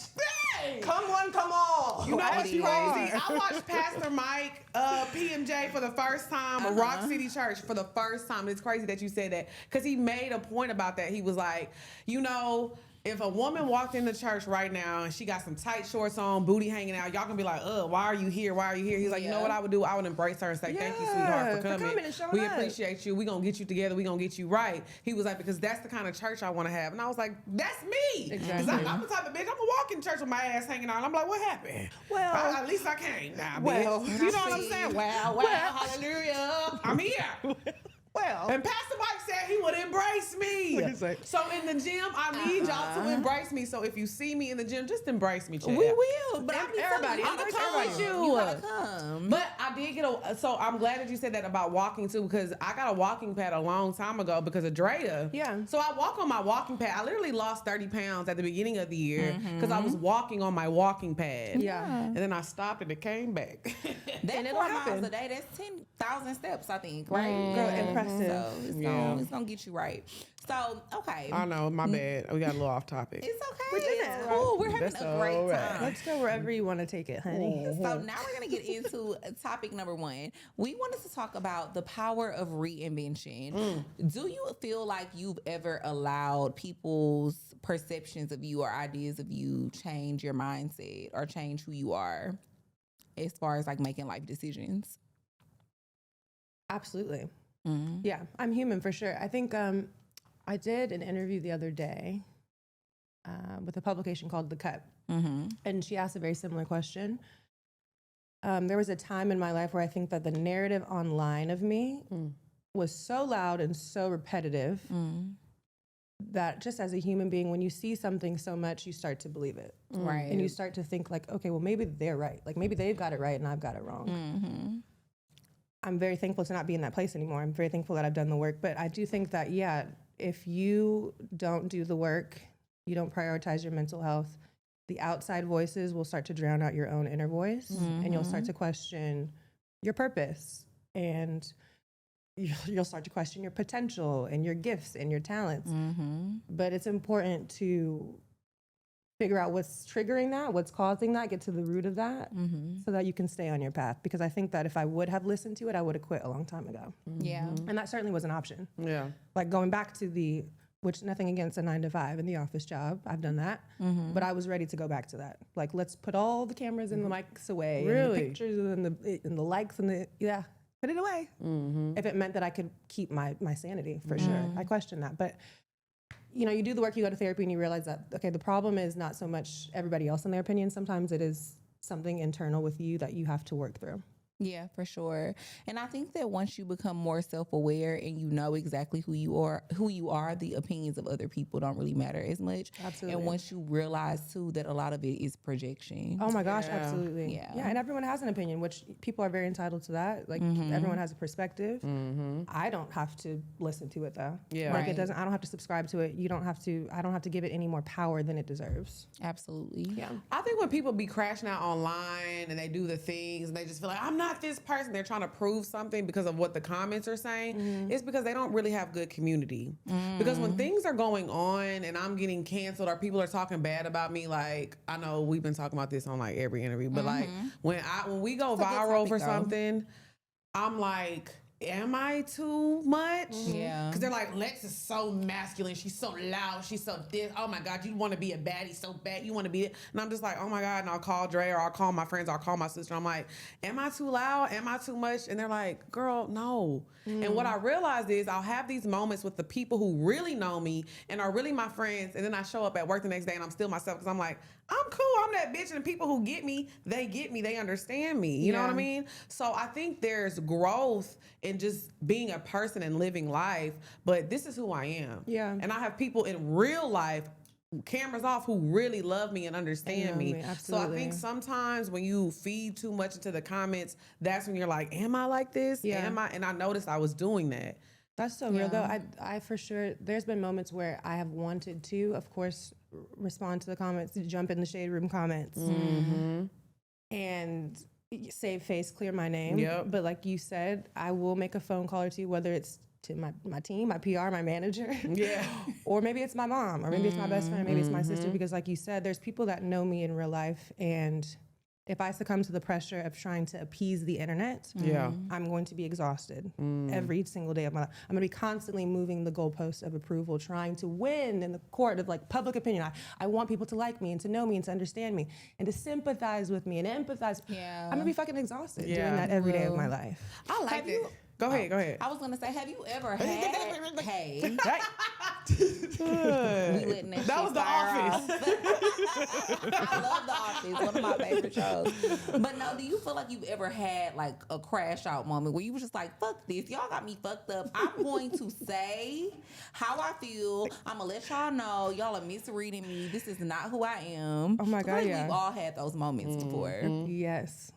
Hey! Come one, come all. You know As what's you crazy? are. I watched Pastor Mike PMJ for the first time, a Rock City Church for the first time. It's crazy that you said that because he made a point about that. He was like, you know, if a woman walked into church right now and she got some tight shorts on, booty hanging out, y'all gonna be like, why are you here? Why are you here? He's like, you know Yeah. what I would do? I would embrace her and say, thank you, Yeah, sweetheart, for for coming. coming and showing We up. appreciate you. We gonna get you together. We gonna get you right. He was like, because that's the kind of church I want to have. And I was like, that's me. Because Exactly. I'm the type of bitch, I'm gonna walk in church with my ass hanging out. I'm like, what happened? Well, at least I came now, well, bitch. You know what I'm saying? Wow, hallelujah. I'm here. Well, And Pastor Mike said he would embrace me. me. So in the gym, I need y'all to embrace me. So if you see me in the gym, just embrace me, Chad. We will, but Everybody, I'm embrace come with everybody. you. You gotta come. But I did get so I'm glad that you said that about walking too, because I got a walking pad a long time ago because of Drea. Yeah. So I walk on my walking pad. I literally lost 30 pounds at the beginning of the year because I was walking on my walking pad. Yeah. And then I stopped and it came back. That's And 4 it'll miles happen. a day. That's 10,000 steps, I think, right? Girl, impressive. So it's gonna get you right. So, okay. I know, my bad. We got a little off topic. It's okay. We did It's it. cool. We're having That's a great all right. time. Let's go wherever you want to take it, honey. So now we're going to get into topic number 1. We wanted to talk about the power of reinvention. Do you feel like you've ever allowed people's perceptions of you or ideas of you change your mindset or change who you are as far as like making life decisions? Absolutely. Yeah, I'm human for sure. I think I did an interview the other day with a publication called The Cut. And she asked a very similar question. There was a time in my life where I think that the narrative online of me was so loud and so repetitive that just as a human being, when you see something so much, you start to believe it. Right. And you start to think like, okay, well, maybe they're right. Like maybe they've got it right and I've got it wrong. I'm very thankful to not be in that place anymore. I'm very thankful that I've done the work. But I do think that, yeah, if you don't do the work, you don't prioritize your mental health, the outside voices will start to drown out your own inner voice, and you'll start to question your purpose, and you'll start to question your potential and your gifts and your talents. But it's important to figure out what's triggering that, what's causing that, get to the root of that, so that you can stay on your path. Because I think that if I would have listened to it, I would have quit a long time ago. Yeah. And that certainly was an option. Yeah. Like going back to which nothing against a 9-to-5 in the office job. I've done that. But I was ready to go back to that. Like, let's put all the cameras and the mics away. And the pictures and the likes and put it away. If it meant that I could keep my sanity, for sure. I question that. But you do the work, you go to therapy and you realize that, okay, the problem is not so much everybody else and their opinion. Sometimes it is something internal with you that you have to work through. Yeah, for sure. And I think that once you become more self-aware and you know exactly who you are, the opinions of other people don't really matter as much. Absolutely. And once you realize too that a lot of it is projection. Oh my gosh, absolutely. Yeah. And everyone has an opinion, which people are very entitled to that. Like everyone has a perspective. I don't have to listen to it though. Yeah. Like Right. I don't have to subscribe to it. I don't have to give it any more power than it deserves. Absolutely. Yeah. I think when people be crashing out online and they do the things and they just feel like, I'm not this person, they're trying to prove something because of what the comments are saying, it's because they don't really have good community. Because when things are going on and I'm getting canceled or people are talking bad about me, like, I know we've been talking about this on like every interview, but like when we go It's a good viral topic, for though. something, I'm like, am I too much? Yeah. Because they're like, Lex is so masculine. She's so loud. She's so this. Oh my God, you want to be a baddie so bad. You want to be it. And I'm just like, oh my God. And I'll call Drea or I'll call my friends or I'll call my sister. I'm like, am I too loud? Am I too much? And they're like, girl, no. And what I realized is I'll have these moments with the people who really know me and are really my friends. And then I show up at work the next day and I'm still myself because I'm like, I'm cool. I'm that bitch. And the people who get me, they understand me. You know what I mean? So I think there's growth in just being a person and living life. But this is who I am. Yeah. And I have people in real life, cameras off, who really love me and understand me. So I absolutely. think sometimes when you feed too much into the comments, that's when you're like, am I like this? Yeah. Am I? And I noticed I was doing that. That's so real though. I for sure, there's been moments where I have wanted to, of course, respond to the comments, jump in the shade room comments and save face, clear my name. Yep. But like you said, I will make a phone call or two, whether it's to my team, my PR, my manager. Yeah. Or maybe it's my mom, or maybe it's my best friend, maybe it's my sister, because like you said, there's people that know me in real life, and if I succumb to the pressure of trying to appease the internet, I'm going to be exhausted every single day of my life. I'm going to be constantly moving the goalposts of approval, trying to win in the court of like public opinion. I want people to like me and to know me and to understand me and to sympathize with me and empathize. Yeah. I'm going to be fucking exhausted doing Yeah. that every day of my life. I like it. Go ahead. I was gonna say, have you ever had? Hey, We letting that That shit was The fire Office. off. I love The Office, one of my favorite shows. But no, do you feel like you've ever had like a crash out moment where you was just like, fuck this, y'all got me fucked up. I'm going to say how I feel. I'm gonna let y'all know y'all are misreading me. This is not who I am. Oh my God, yeah. We've all had those moments before. Yes.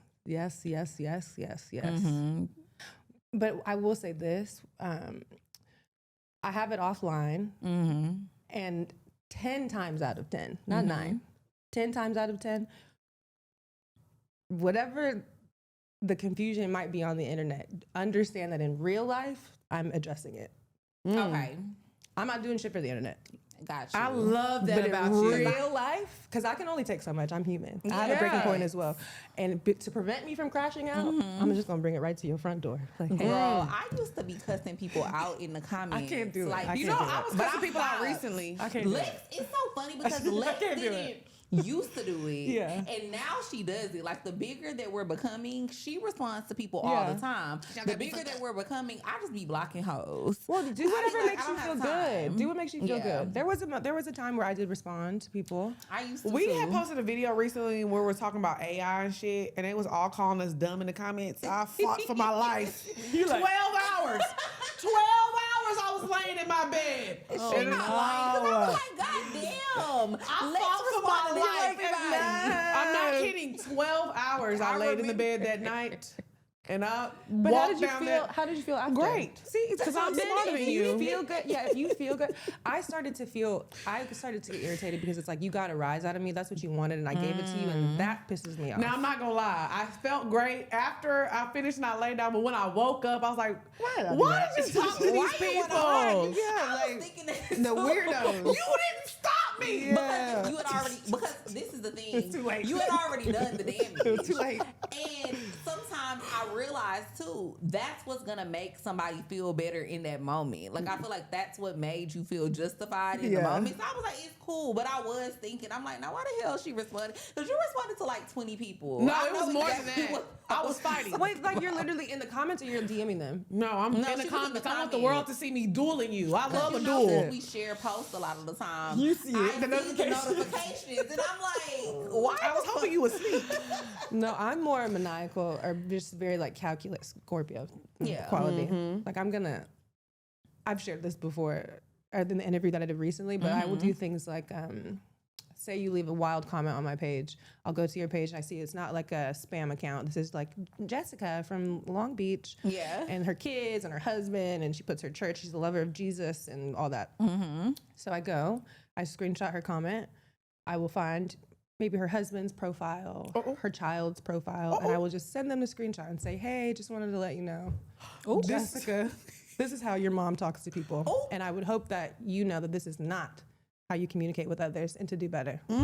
But I will say this. I have it offline. And 10 times out of 10, not 9, 10 times out of 10, whatever the confusion might be on the internet, understand that in real life, I'm addressing it. Okay. I'm not doing shit for the internet. Got you. I love that But about in you. real life, because I can only take so much. I'm human. I have a breaking point as well. And to prevent me from crashing out, I'm just going to bring it right to your front door. Like, hey. Girl, I used to be cussing people out in the comments. I can't do it. Like, I You can't know, do I it. was cussing people out recently. I can't do Lex, it. it's so funny because Lex can't do didn't used to do it. Yeah. And now she does it. Like the bigger that we're becoming, she responds to people all the time. The bigger that we're becoming, I just be blocking hoes. Well, do whatever like, makes I you don't feel have good. time. Do what makes you feel Yeah. good. There was a time where I did respond to people. I used to We too. had posted a video recently where we're talking about AI and shit, and they was all calling us dumb in the comments. I fought for my life. 12 hours. 12 hours I was laying in my bed. She not lying. 'Cause I was like, God damn. I fought for my life. I'm not Yes. kidding. 12 hours I laid in the bed that night. And I But walked down there. How did you feel after? Great. See, because I'm smarter than If you. feel good, yeah. If you feel good, I started to get irritated because it's like you got a rise out of me. That's what you wanted, and I gave it to you, and that pisses me off. Now, I'm not going to lie. I felt great after I finished and I laid down. But when I woke up, I was like, why did you talk to these people? I was thinking that The weirdos. You didn't stop me. Because you had already, because this is the thing. It's too late. You had already done the damage. Too late. And sometimes I realize too, that's what's gonna make somebody feel better in that moment. Like I feel like that's what made you feel justified in the moment. So I was like, it's cool, but I was thinking, I'm like, now why the hell she responded? Because you responded to like 20 people. No, I it know was more than exactly that. what- I was fighting. Wait, like you're literally in the comments or you're DMing them? No, I'm No, in she the was in comments. the I want the comments. world to see me dueling you. I love a You know, duel. since we share posts a lot of the time. You see it, I the see the notifications, and I'm like, why? I was hoping you would sleep. No, I'm more maniacal or just very like calculus Scorpio Yeah. quality. Like I've shared this before in the interview that I did recently, but I will do things like say you leave a wild comment on my page. I'll go to your page and I see it's not like a spam account. This is like Jessica from Long Beach. Yeah. And her kids and her husband, and she puts her church. She's a lover of Jesus and all that. So I go, I screenshot her comment. I will find maybe her husband's profile, her child's profile, and I will just send them the screenshot and say, hey, just wanted to let you know, Jessica, this is how your mom talks to people. And I would hope that you know that this is not how you communicate with others and to do better. No,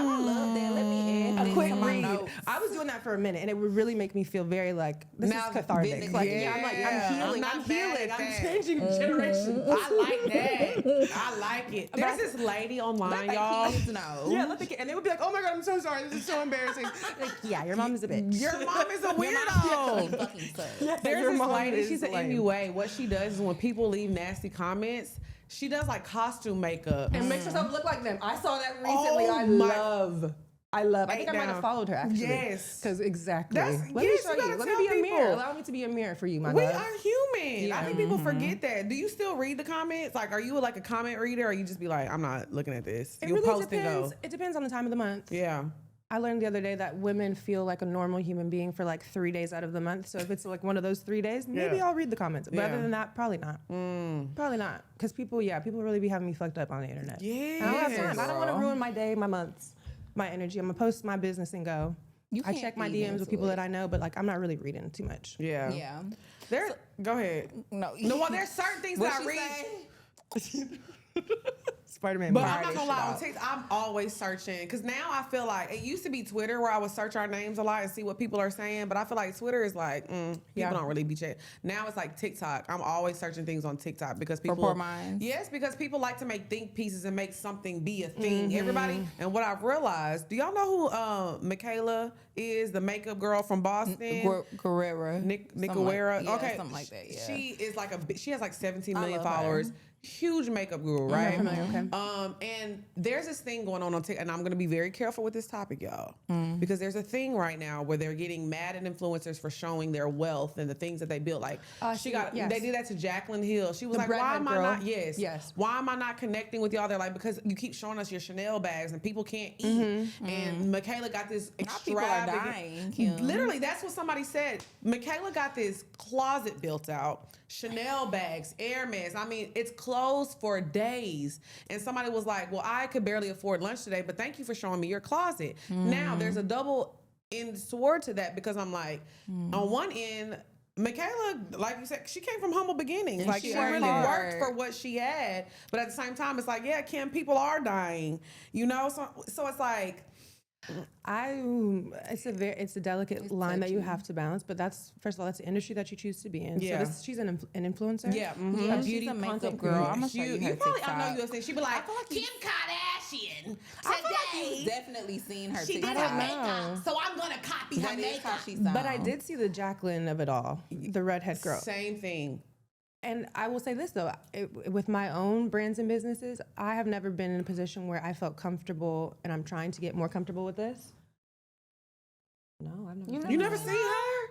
I love that. Let me add A this quick to my read. notes. I was doing that for a minute, and it would really make me feel very like this is cathartic. Like, I'm like, I'm healing. not I'm mad healing. at I'm that. changing generations. I like that. I like it. There's this lady online, Let y'all. the kids know. Yeah, let the kid, and they would be like, "Oh my god, I'm so sorry. This is so embarrassing." Like, yeah, your mom is a bitch. Your mom is a Your mom weirdo. fucking sucks. There's Your this mom lady, is she's an lame. MUA. What she does is when people leave nasty comments, she does like costume makeup. And makes herself look like them. I saw that recently. Oh I my- love. I think I might down. have followed her actually. Yes. Because exactly. That's- Let yes, me show you you. gotta Let me tell be a mirror. people. Allow me to be a mirror for you, my We love. are human. Yeah. I think people forget that. Do you still read the comments? Like, are you like a comment reader, or you just be like, I'm not looking at this? It You'll really post and depends. go. It depends on the time of the month. Yeah. I learned the other day that women feel like a normal human being for like 3 days out of the month. So if it's like one of those 3 days, maybe Yeah. I'll read the comments. But Yeah. other than that, probably not. Probably not. Because people really be having me fucked up on the internet. Yeah. I don't have time. I don't want to ruin my day, my months, my energy. I'm going to post my business and go. You I can't check my feed DMs into with people it. that I know, but like I'm not really reading too much. Yeah. Yeah. There. Go ahead. No. No, well, there's certain things What that I she read. say? Spider-Man. But meme. I'm not gonna lie, on out. TikTok, I'm always searching because now I feel like it used to be Twitter where I would search our names a lot and see what people are saying, but I feel like Twitter is like people don't really be checking. Now it's like TikTok. I'm always searching things on TikTok because people poor minds. Yes, because people like to make think pieces and make something be a thing. Everybody, and what I've realized, do y'all know who Michaela is, the makeup girl from Boston? Guerrera. Nicolera. Yeah, Okay, something like that. Yeah. She is like she has like 17 I million love her. followers. huge makeup guru, right? I'm not familiar, okay. And there's this thing going on TikTok, and I'm gonna be very careful with this topic, y'all, because there's a thing right now where they're getting mad at influencers for showing their wealth and the things that they built. Like they did that to Jaclyn Hill. She was like, "Why am I not? Yes. Why am I not connecting with y'all?" They're like, "Because you keep showing us your Chanel bags and people can't eat." And Michaela got this People are extravagant. dying, Kim. Literally, that's what somebody said. Michaela got this closet built out. Chanel bags, Hermes. I mean, it's closed for days. And somebody was like, well, I could barely afford lunch today, but thank you for showing me your closet. Now, there's a double-edged sword to that because I'm like, on one end, Michaela, like you said, she came from humble beginnings. Like, she really worked for what she had. But at the same time, it's like, yeah, Kim, people are dying. You know? So it's like... it's a delicate line that you have to balance, but that's, first of all, that's the industry that you choose to be in. Yeah. So she's an influencer. Yeah. Yeah, A beauty she's a makeup content girl. creator. I'm gonna show you her probably, TikTok. I know you'll say, she'd be like, Kim Kardashian I feel like you've definitely seen her she did TikTok. her makeup, so I'm gonna copy her That is how makeup. she sounds. But I did see the Jaclyn of it all, the redhead girl. Same thing. And I will say this though, with my own brands and businesses, I have never been in a position where I felt comfortable, and I'm trying to get more comfortable with this. No, I've never. You never seen her?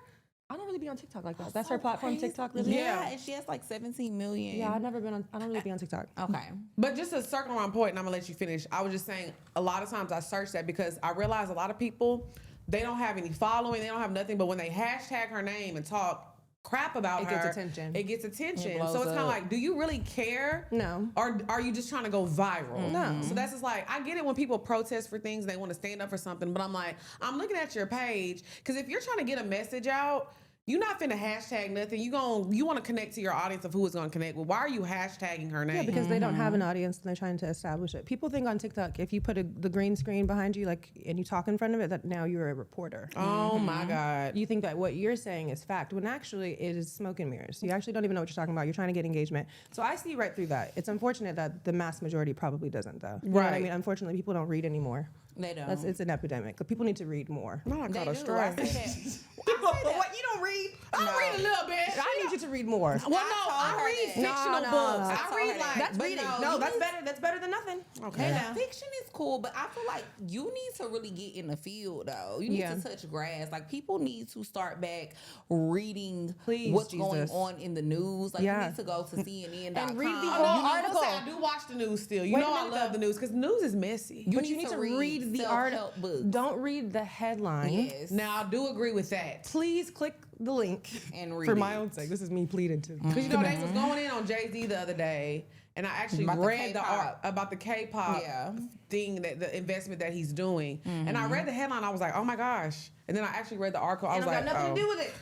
I don't really be on TikTok like that. That's her platform, TikTok. Really? Yeah, and she has like 17 million. Yeah, I've never been on. I don't really be on TikTok. Okay. But just to circle around point, and I'm gonna let you finish. I was just saying, a lot of times I search that because I realize a lot of people, they don't have any following, they don't have nothing, but when they hashtag her name and talk crap about her, It gets attention. It gets attention. It blows So it's kind of up. like, do you really care? No. Or are you just trying to go viral? No. So that's just like, I get it when people protest for things, they want to stand up for something, but I'm like, I'm looking at your page, because if you're trying to get a message out, you're not finna hashtag nothing. You want to connect to your audience of who is going to connect with. Why are you hashtagging her name? Yeah, because they don't have an audience and they're trying to establish it. People think on TikTok, if you put the green screen behind you, like, and you talk in front of it, that now you're a reporter. Oh my God. You think that what you're saying is fact, when actually it is smoke and mirrors. You actually don't even know what you're talking about. You're trying to get engagement. So I see right through that. It's unfortunate that the mass majority probably doesn't, though. You know what I Right. mean? Unfortunately, people don't read anymore. They don't. It's an epidemic. People need to read more. No, I They caught a do. strike. I say that. What? You don't read? I read a little bit. I need you to read more. Well, no, I told I her read that. fictional No, books. I I read like That's but reading. no, No, you that's need- better. That's better than nothing. Okay. And fiction is cool, but I feel like you need to really get in the field though. You need Yeah. to touch grass. Like people need to start back reading Please, what's going Jesus. on in the news. Like Yeah. you need to go to CNN.com. And read the Oh, whole no, you know, article. I do watch the news still. You Wait know a I minute, love though. the news because news is messy. But you need to read the article. self-help books. Don't read the headline. Yes. Now, I do agree with that. Please click the link And read for my it. own sake. This is me pleading to. Because you know they was going in on Jay-Z the other day, and I actually About the read the art K-pop. about the K-pop Yeah. thing, that the investment that he's doing. And I read the headline, I was like, oh my gosh. And then I actually read the article, I was like, nothing oh. to do with it.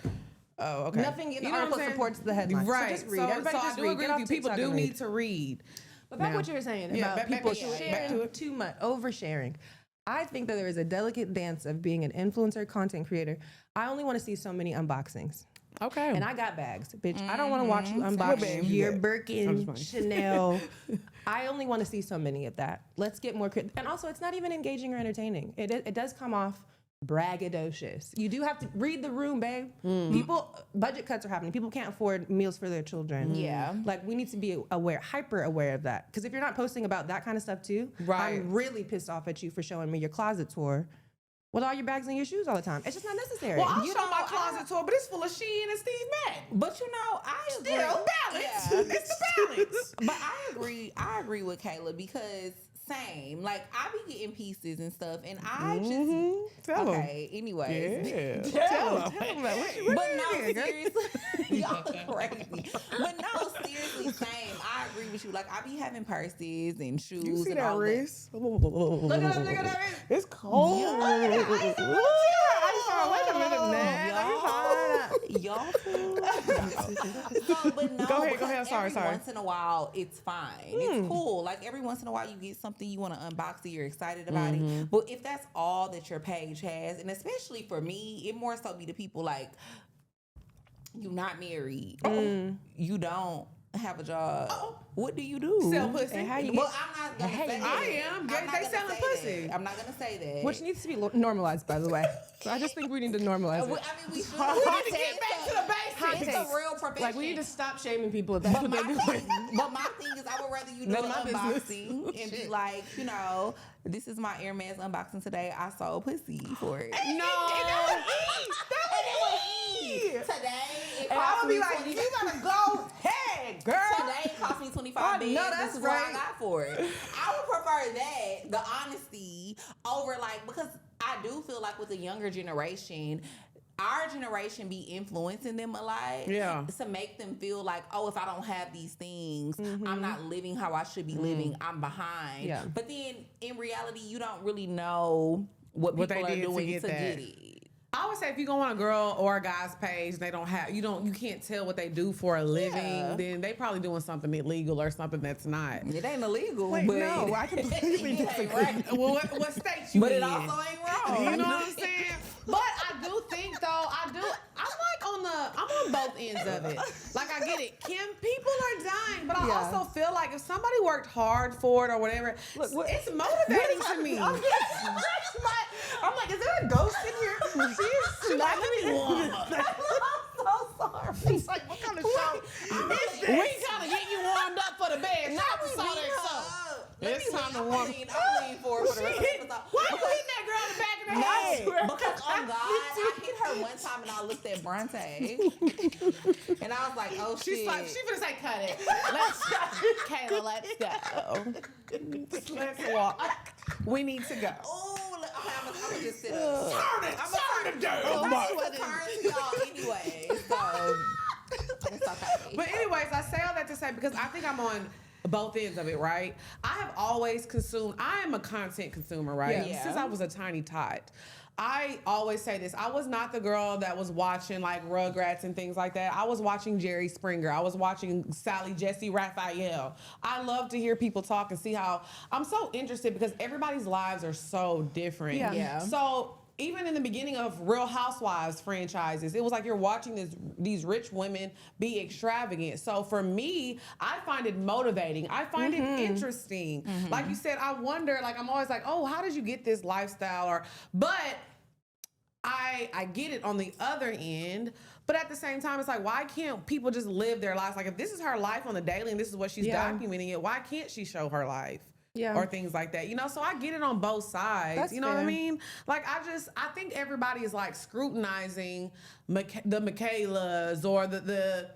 Oh, okay. Nothing in the You know what I'm article saying? supports the headline. So Right. just read. Everybody so just I do read. agree Get with off you. People TikTok do and need read. to read. But back Now. what you were saying Yeah, about back people to it. sharing Back to it. too much, oversharing. I think that there is a delicate dance of being an influencer, content creator. I only want to see so many unboxings. Okay. And I got bags, bitch. I don't want to watch you unbox bags you your got? I'm Birkin, just Chanel. I only want to see so many of that. Let's get more. And also, it's not even engaging or entertaining. It does come off braggadocious. You do have to read the room, babe. People, budget cuts are happening. People can't afford meals for their children. Yeah. Like, we need to be aware, hyper aware of that. Because if you're not posting about that kind of stuff too, Right. I'm really pissed off at you for showing me your closet tour with all your bags and your shoes all the time. It's just not necessary. Well, I'll You show know, my I- closet tour, but it's full of Shein and Steve Madden. But you know, I agree. Still balance. Yeah. It's the balance. But I agree with Kayla because same. Like I be getting pieces and stuff, and I just Tell 'em. okay. Anyways, Yeah. Tell 'em. but no, seriously, y'all crazy. But no, seriously, same. I agree with you. Like I be having purses and shoes. You see and that all wrist? Look at that wrist. It's cold. Wait a minute, man. Y'all fool. So, but no, Go ahead, because I'm sorry, every sorry. once in a while, it's fine. It's cool. Like every once in a while, you get something you want to unbox it, you're excited about it. But if that's all that your page has, and especially for me, it more so be the people like, you not married, you don't have a job. What do you do? Sell pussy. And how you Well, I'm not gonna say that. I am. I'm They not gonna selling say pussy. that. I'm not gonna say that. Which needs to be normalized, by the way. So I just think we need to normalize I mean, it. we should. We need to get back to the basics. It's a real profession. Like, we need to stop shaming people if that's But what they're my, doing. thing, but my thing is, I would rather you do None an of my business. unboxing and be like, you know, this is my Air Mask unboxing today. I sold pussy for it. No. That was E. Today, it And I cost would me be like, 20. you gotta go ahead, girl. Today it cost me 25 I bands. know that's This is what I right. got for it. I would prefer that, the honesty, over like, because I do feel like with the younger generation, our generation be influencing them a lot. Yeah. To make them feel like, oh, if I don't have these things, Mm-hmm. I'm not living how I should be living. I'm behind. Yeah. But then in reality, you don't really know what What people they are did to doing get to that. get it. I would say if you go on a girl or a guy's page, they don't have you can't tell what they do for a living. Yeah. Then they probably doing something illegal or something that's not. It ain't illegal. Wait, but no, I completely it ain't disagree. right. Well, what state you But in? it also ain't wrong. You know what I'm saying? But I do think though, I'm on both ends of it. Like I get it. People are dying, but I Yeah. also feel like if somebody worked hard for it or whatever, Look, what- it's motivating to me. I'm like, is there a ghost in here? She's like, let me warm up. I'm so sorry. It's like, what kind of show is this? We kind of get you warmed up for the bed. Not the soda so. It's time to warm. I'll lean forward for the rest of the episode. Why you hitting that girl in the back of the head? Because on God, I hit her one time and I looked at Bronte and I was like, oh shit. She's like, she finna say, cut it. Let's go. Kayla, let's go. Let's walk. We need to go. oh, I'm gonna just sit up. Turn the damn Well, that's mic. what turns y'all anyway. So it's okay. But anyways, I say all that to say because I think I'm on both ends of it, right? I have always consumed, I am a content consumer, right? Yeah. Since I was a tiny tot. I always say this. I was not the girl that was watching like Rugrats and things like that. I was watching Jerry Springer. I was watching Sally Jesse Raphael. I love to hear people talk and see how I'm so interested because everybody's lives are so different. Yeah. So even in the beginning of Real Housewives franchises, it was like you're watching these rich women be extravagant. So for me, I find it motivating. I find it interesting. Like you said, I wonder, like I'm always like, oh, how did you get this lifestyle? But I get it on the other end. But at the same time, it's like, why can't people just live their lives? Like if this is her life on the daily and this is what she's documenting it, why can't she show her life? Yeah. Or things like that, you know. So I get it on both sides. That's you know what I fair. mean? Like I think everybody is like scrutinizing the Michaelas or the.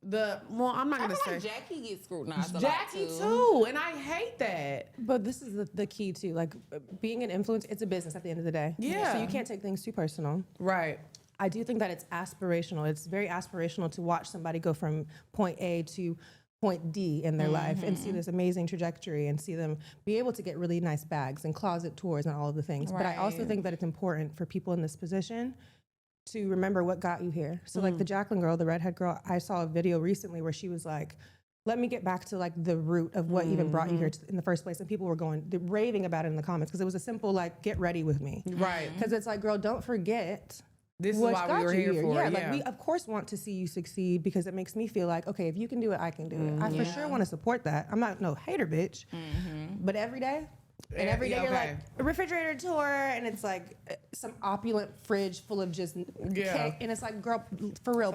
Well, I'm not I gonna feel say like Jackie gets scrutinized a lot Jackie too. too, and I hate that. But this is the key too. Like being an influence, it's a business at the end of the day. Yeah. So you can't take things too personal. Right. I do think that it's aspirational. It's very aspirational to watch somebody go from point A to point D in their life and see this amazing trajectory and see them be able to get really nice bags and closet tours and all of the things. But I also Right. think that it's important for people in this position to remember what got you here. So like the Jacqueline girl, the redhead girl, I saw a video recently where she was like, let me get back to like the root of what even brought you here in the first place. And people were raving about it in the comments because it was a simple like, get ready with me. Right. Because it's like, girl, don't forget This is what's why got we were you here for. Yeah, Yeah. like we of course want to see you succeed because it makes me feel like, okay, if you can do it, I can do it. I for sure want to support that. I'm not no hater bitch, but every day. And every day Yeah, you're okay. like a refrigerator tour, and it's like some opulent fridge full of just cake, and it's like, girl, for real,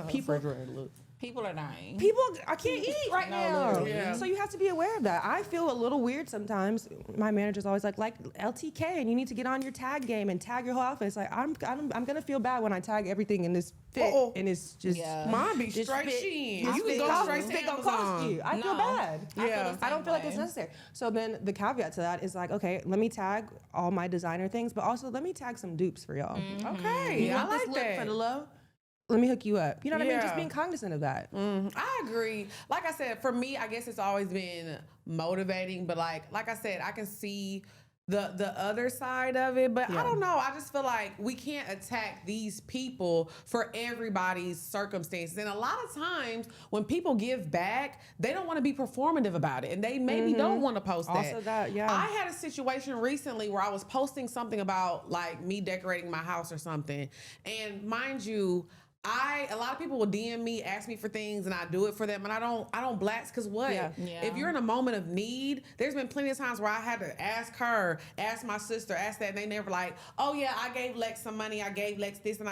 People are dying. people, I can't eat right now. literally. Yeah. So you have to be aware of that. I feel a little weird sometimes. My manager's always like LTK, and you need to get on your tag game and tag your whole outfit. It's like I'm gonna feel bad when I tag everything in this fit, Uh-oh. and it's just Yeah. Mine be just straight fit- Shein. this You fit can go cost- straight this to fit gonna cost Amazon. you. I feel No. bad. Yeah. I don't feel like it's necessary. So then the caveat to that is like, okay, let me tag all my designer things, but also let me tag some dupes for y'all. Okay, You I want this like look that. for the low? Let me hook you up. You know what I mean? Yeah. Just being cognizant of that. I agree. Like I said, for me, I guess it's always been motivating, but like I said, I can see the other side of it, but I don't know. I just feel like we can't attack these people for everybody's circumstances. And a lot of times when people give back, they don't want to be performative about it, and they maybe don't want to post that. Also that, yeah. I had a situation recently where I was posting something about like me decorating my house or something, and mind you, a lot of people will DM me, ask me for things, and I do it for them, and I don't blast because what? Yeah. Yeah. If you're in a moment of need, there's been plenty of times where I had to ask her, ask my sister, ask that, and they never like, oh yeah, I gave Lex some money, I gave Lex this, and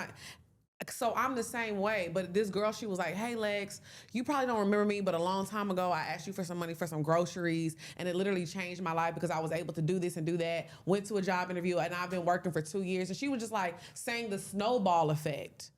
So I'm the same way, but this girl, she was like, hey, Lex, you probably don't remember me, but a long time ago, I asked you for some money for some groceries, and it literally changed my life because I was able to do this and do that. Went to a job interview, and I've been working for 2 years. And she was just like saying the snowball effect.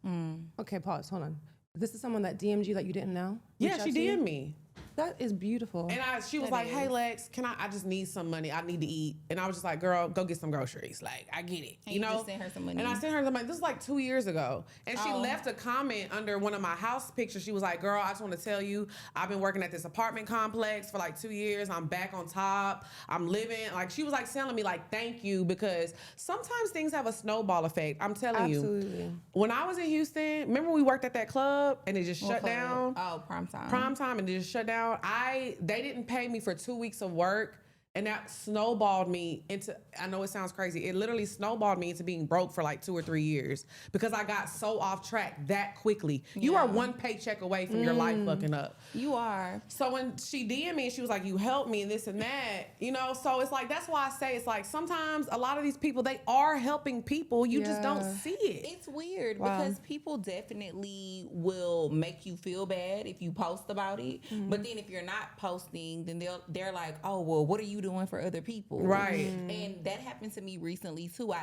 Okay, pause. Hold on. This is someone that DM'd you that you didn't know? Yeah, Reached she out to you? DM'd me. That is beautiful. And she was like, hey, Lex, I just need some money. I need to eat. And I was just like, girl, go get some groceries. Like, I get it. And you know? just sent her some money. And I sent her some money. This is like 2 years ago. And she left a comment under one of my house pictures. She was like, girl, I just want to tell you, I've been working at this apartment complex for like 2 years. I'm back on top. I'm living. Like, she was like telling me like, thank you, because sometimes things have a snowball effect. I'm telling you. When I was in Houston, remember we worked at that club and it just shut down? Oh, prime time. Prime time and it just shut down. They didn't pay me for 2 weeks of work, and that snowballed me into, I know it sounds crazy, it literally snowballed me into being broke for like 2 or 3 years because I got so off track that quickly. You are one paycheck away from your life fucking up. You are. So when she DM'd me and she was like, you helped me and this and that, you know, so it's like, that's why I say it's like sometimes a lot of these people, they are helping people, you just don't see it. It's weird because people definitely will make you feel bad if you post about it. But then if you're not posting, then they're like, oh, well, what are you doing for other people? Right. And that happened to me recently too.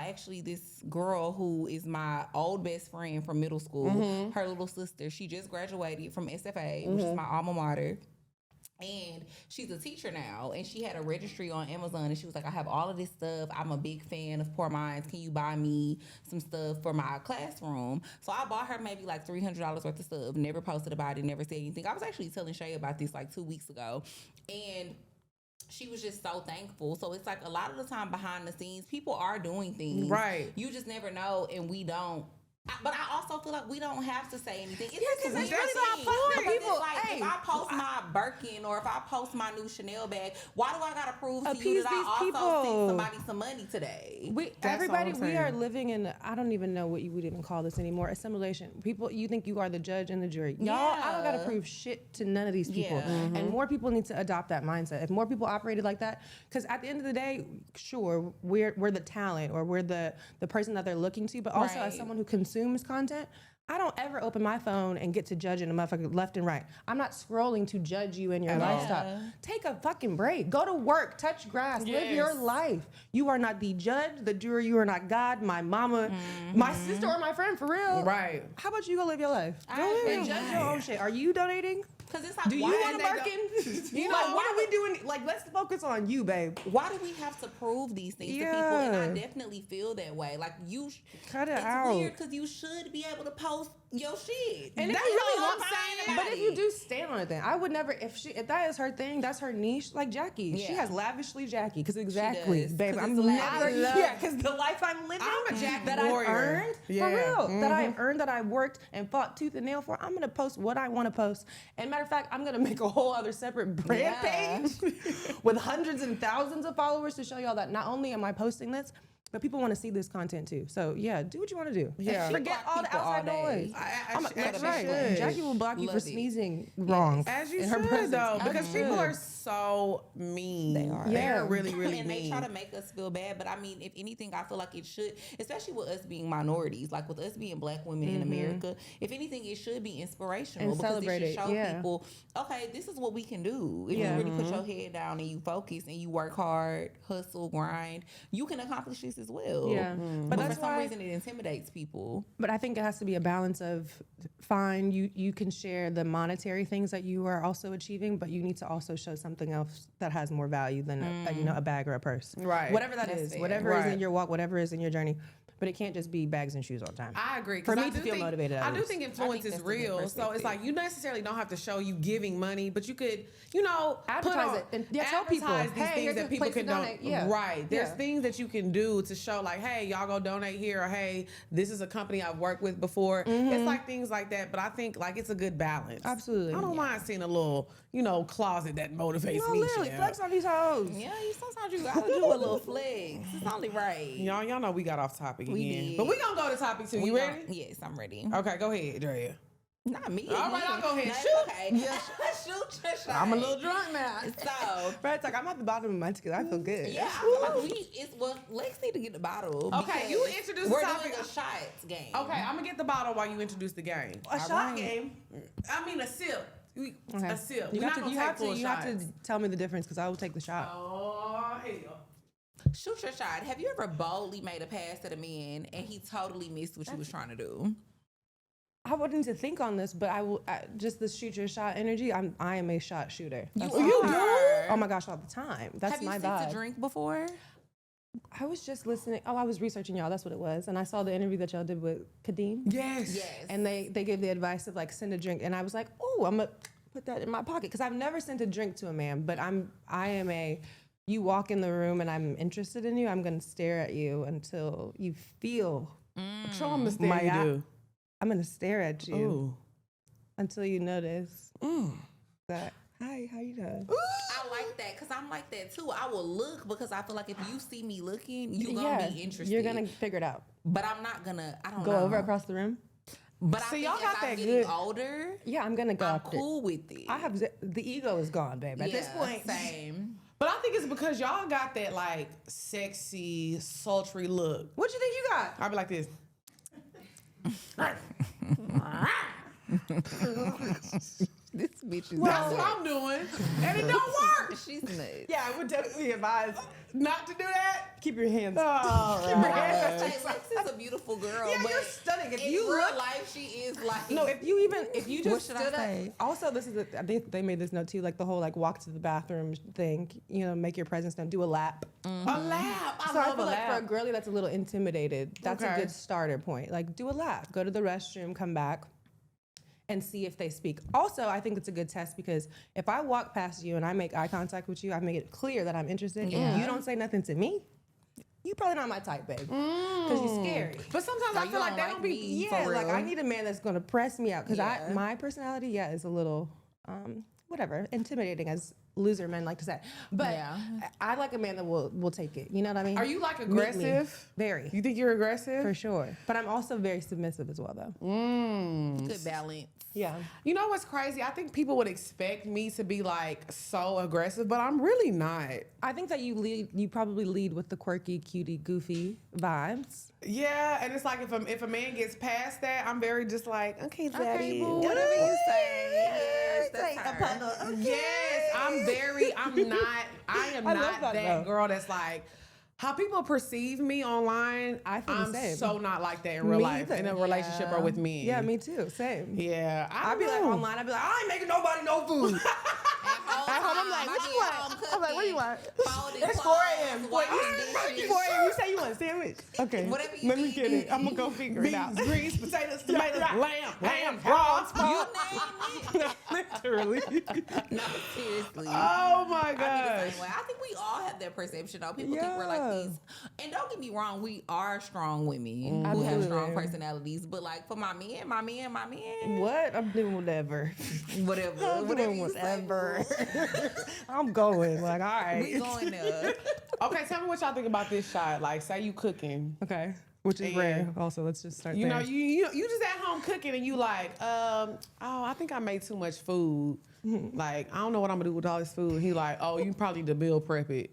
This girl who is my old best friend from middle school, her little sister, she just graduated from SFA, which is my alma mater. And she's a teacher now, and she had a registry on Amazon, and she was like, I have all of this stuff. I'm a big fan of Poor Minds. Can you buy me some stuff for my classroom? So I bought her maybe like $300 worth of stuff, never posted about it, never said anything. I was actually telling Shay about this like 2 weeks ago, and she was just so thankful. So it's like a lot of the time behind the scenes, people are doing things. Right. You just never know, and we don't. But I also feel like we don't have to say anything. It's because a weird that's thing. our point. Because People, it's like, if I post my Birkin or if I post my new Chanel bag, why do I gotta prove to you that I also sent somebody some money today? Everybody, we are living in, I don't even know what you would even call this anymore, assimilation. People, you think you are the judge and the jury. Y'all, I don't gotta prove shit to none of these people. And more people need to adopt that mindset. If more people operated like that, because at the end of the day, sure, we're the talent or we're the person that they're looking to, but also as someone who consumes content, I don't ever open my phone and get to judging a motherfucker left and right. I'm not scrolling to judge you and your lifestyle. Take a fucking break. Go to work, touch grass, live your life. You are not the judge, the jury. You are not God, my mama, my sister, or my friend, for real. Right. How about you go live your life? Go live and judge your own shit. Are you donating? Because it's like, do you want a Birkin? You know, what are we doing? Like, let's focus on you, babe. Why do we have to prove these things to people? And I definitely feel that way. Like, you cut it out. It's weird because you should be able to post your shit. And that's if you really want saying, but if you do stand on it, then I would never. If that is her thing, that's her niche. Like Jackie, she has lavishly Jackie. Because babe, I'm never. Yeah, because the life I'm living, I'm a Jackie that warrior. I've earned for real. That I've earned, that I worked and fought tooth and nail for. I'm gonna post what I want to post. And matter of fact, I'm gonna make a whole other separate brand page with hundreds and thousands of followers to show y'all that not only am I posting this, but people want to see this content too. So yeah, do what you want to do. Yeah. Forget all the outside noise. That's right. Jackie will block you for sneezing wrong. As you should though, because people are so mean. They are. They're really, really and mean. They try to make us feel bad. But I mean, if anything, I feel like it should, especially with us being minorities, like with us being Black women in America, if anything, it should be inspirational and because it should show people, okay, this is what we can do. If you really put your head down and you focus and you work hard, hustle, grind, you can accomplish this as well. Yeah. But for some reason it intimidates people. But I think it has to be a balance of fine, you can share the monetary things that you are also achieving, but you need to also show something else that has more value than a bag or a purse. Right. Whatever that is, whatever is in your walk, whatever is in your journey. But it can't just be bags and shoes all the time. I agree. For me to feel motivated, I do think influence is real. So it's like you necessarily don't have to show you giving money, but you could, advertise it and tell people, these hey, things that people can donate. Right. There's Yeah. things that you can do to show like, hey, y'all go donate here, or hey, this is a company I've worked with before. It's like things like that. But I think like it's a good balance. Absolutely. I don't mind seeing a little, closet that motivates me. Literally, flex on these hoes. Yeah, sometimes you gotta do a little flex. It's only right. Y'all know we got off topic We again. did. But we gonna go to topic 2. You ready? Yes, I'm ready. Okay, go ahead, Drea. Not me. All right, I'll go ahead. No, Shoot. Okay. Shoot your shot. I'm a little drunk now. So, Fred's like, I'm at the bottom of my tequila. I feel good. yeah, I feel like Lex need to get the bottle. Okay, you introduce the we're topic. doing a shots game. Okay, I'm gonna get the bottle while you introduce the game. A shot game. I mean a sip. Okay. A sip. You We're have not to, gonna you take have to, full you shots. have to tell me the difference because I will take the shot. Oh hell. Shoot your shot. Have you ever boldly made a pass at a man and he totally missed what you was trying to do? I wouldn't to think on this, but I will just the shoot your shot energy. I am a shot shooter. You That's- are. Oh my gosh, all the time. That's Have you my seen vibe. a drink before? I was just listening. Oh, I was researching y'all. That's what it was. And I saw the interview that y'all did with Kadeem. Yes. Yes. And they gave the advice of like send a drink. And I was like, oh, I'm gonna put that in my pocket because I've never sent a drink to a man. But I am a. You walk in the room and I'm interested in you. I'm gonna stare at you until you feel. Show them the stare My you eye- do. I'm gonna stare at you Ooh. until you notice that. Hi, how you doing? I like that because I'm like that too. I will look because I feel like if you see me looking, you're gonna be interested. You're gonna figure it out. But I'm not gonna. I don't Go know. over across the room. But See, I y'all think got as that I'm getting good- older, Yeah, I'm gonna go. I'm after it. cool with it. I have the ego is gone, babe. At this Yeah, point, same. But I think it's because y'all got that like sexy, sultry look. what you think you got? I'll be like this. This bitch is That's what I'm doing. And it don't work. She's nuts. Yeah, I would definitely advise Not to do that. keep your hands. All But right. I would say Lex is a beautiful girl. Yeah, but you're stunning. If in you real look, life, she is like no, if you What just should I stood up. say? Also, this is I think they made this note too, like the whole like walk to the bathroom thing. You know, make your presence known. Do a lap. A lap. I So I love feel a like for a lap. girlie that's a little intimidated, that's a Okay. good starter point. Like do a lap, go to the restroom, come back, and see if they speak. Also, I think it's a good test because if I walk past you and I make eye contact with you, I make it clear that I'm interested, Yeah. and you don't say nothing to me, you probably not my type, babe. Because you're scary. But sometimes So I you feel like don't they like don't be. me, Yeah, for like real? I need a man that's gonna press me out because Yeah. my personality, is a little, whatever, intimidating as loser men like to say. But Yeah. I like a man that will take it. You know what I mean? Are you like Meet me. aggressive? Very. You think you're aggressive? For sure. But I'm also very submissive as well, though. good balance. Yeah. You know what's crazy? I think people would expect me to be like so aggressive, but I'm really not. I think that you probably lead with the quirky, cutie, goofy vibes. Yeah, and it's like if a man gets past that, I'm very just like, okay, daddy, boo, whatever you say. Yes, that's Say a her. puddle. Yes, I am I not love that, that, though. girl that's like, how people perceive me online, I feel the I'm same. so not like that in real Me life, either. in a relationship or with men. Yeah, me too. Same. Yeah, I'd be like online, I'd be like, I ain't making nobody no food. At home, I'm like, what you want? I'm like, what you want? It's 4 a.m. Wait, You say you want a sandwich? Okay. Whatever you Let me need. get it. I'm gonna go figure it out. beans, greens, potatoes, tomatoes, lamb, Ham, prawns. You name it. Literally. No, seriously. Oh my I be the gosh. same way. I think we all have that perception though. People think we're like Yeah. these. And don't get me wrong, we are strong women who have strong personalities. But like for my men, What? I'm doing whatever. whatever. I'm whatever doing you say, whatever. I'm going. Like, all right. we going there. Okay, tell me what y'all think about this shot. Like, say you cooking. Okay. Which is And- rare. Also, let's just start You there. know, you just at home cooking and you like, oh, I think I made too much food. Like, I don't know what I'm gonna do with all this food. He like, oh, you probably need to meal prep it.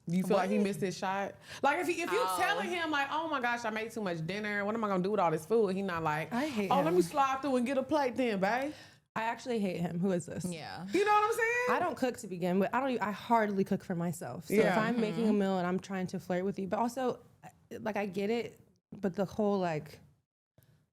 Do you feel like he missed his shot? Like if you telling him like, oh my gosh, I made too much dinner. What am I gonna do with all this food? He not like, I hate oh, him. let me slide through and get a plate then, babe. I actually hate him. Who is this? Yeah. You know what I'm saying? I don't cook to begin with. I hardly cook for myself. So if Yeah. I'm making a meal and I'm trying to flirt with you, but also, like, I get it, but the whole, like,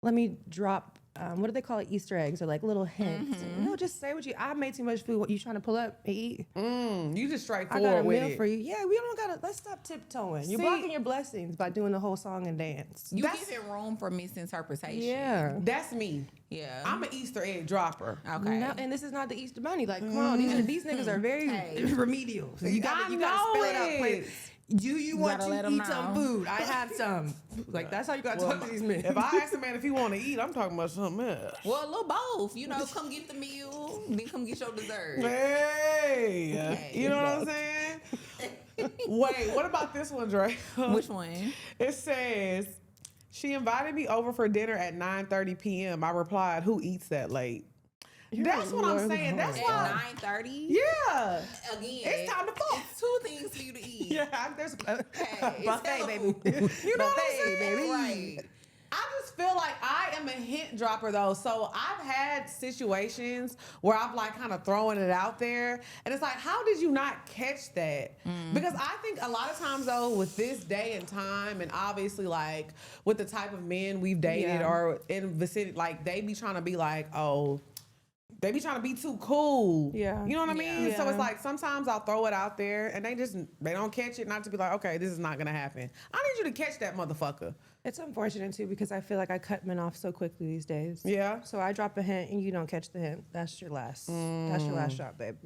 let me drop, what do they call it? Easter eggs or, like, little hints. No, just say what I made too much food. What you trying to pull up and eat? You just I straightforward got a with meal it. for you. Yeah, we don't gotta, let's stop tiptoeing. You're See- blocking your blessings by doing the whole song and dance. You That's- giving room for misinterpretation. Yeah. That's me. Yeah. I'm an Easter egg dropper. okay. No, and this is not the Easter Bunny. Like, come on, these niggas are very Hey. remedial. So you gotta I spell it know out. it. Quick. You want gotta let to 'em eat some know. food? I have some. Like that's how you gotta talk to these men. If I ask a man if he want to eat, I'm talking about something else. Well, a little both. You know, come get the meal, then come get your dessert. Hey, Okay. you know what I'm saying? Wait, what about this one, Dre? Which one? It says, She invited me over for dinner at 9:30 p.m. I replied, "Who eats that late?" That's what I'm saying. That's why. At 9:30. Yeah. Again, It's time to fuck. It's 2 things for you to eat. Yeah, there's a Hey, buffet, baby. You know what I'm Buffet, saying? baby. Right. I just feel like I am a hint dropper though. So I've had situations where I've like kind of throwing it out there. And it's like, how did you not catch that? Because I think a lot of times though, with this day and time, and obviously like with the type of men we've dated or in vicinity, like they be trying to be like, oh, they be trying to be too cool. Yeah. You know what I mean? Yeah. So it's like sometimes I'll throw it out there and they don't catch it, not to be like, okay, this is not gonna happen. I need you to catch that motherfucker. It's unfortunate too because I feel like I cut men off so quickly these days. Yeah. So I drop a hint and you don't catch the hint. That's your last. That's your last shot, babe.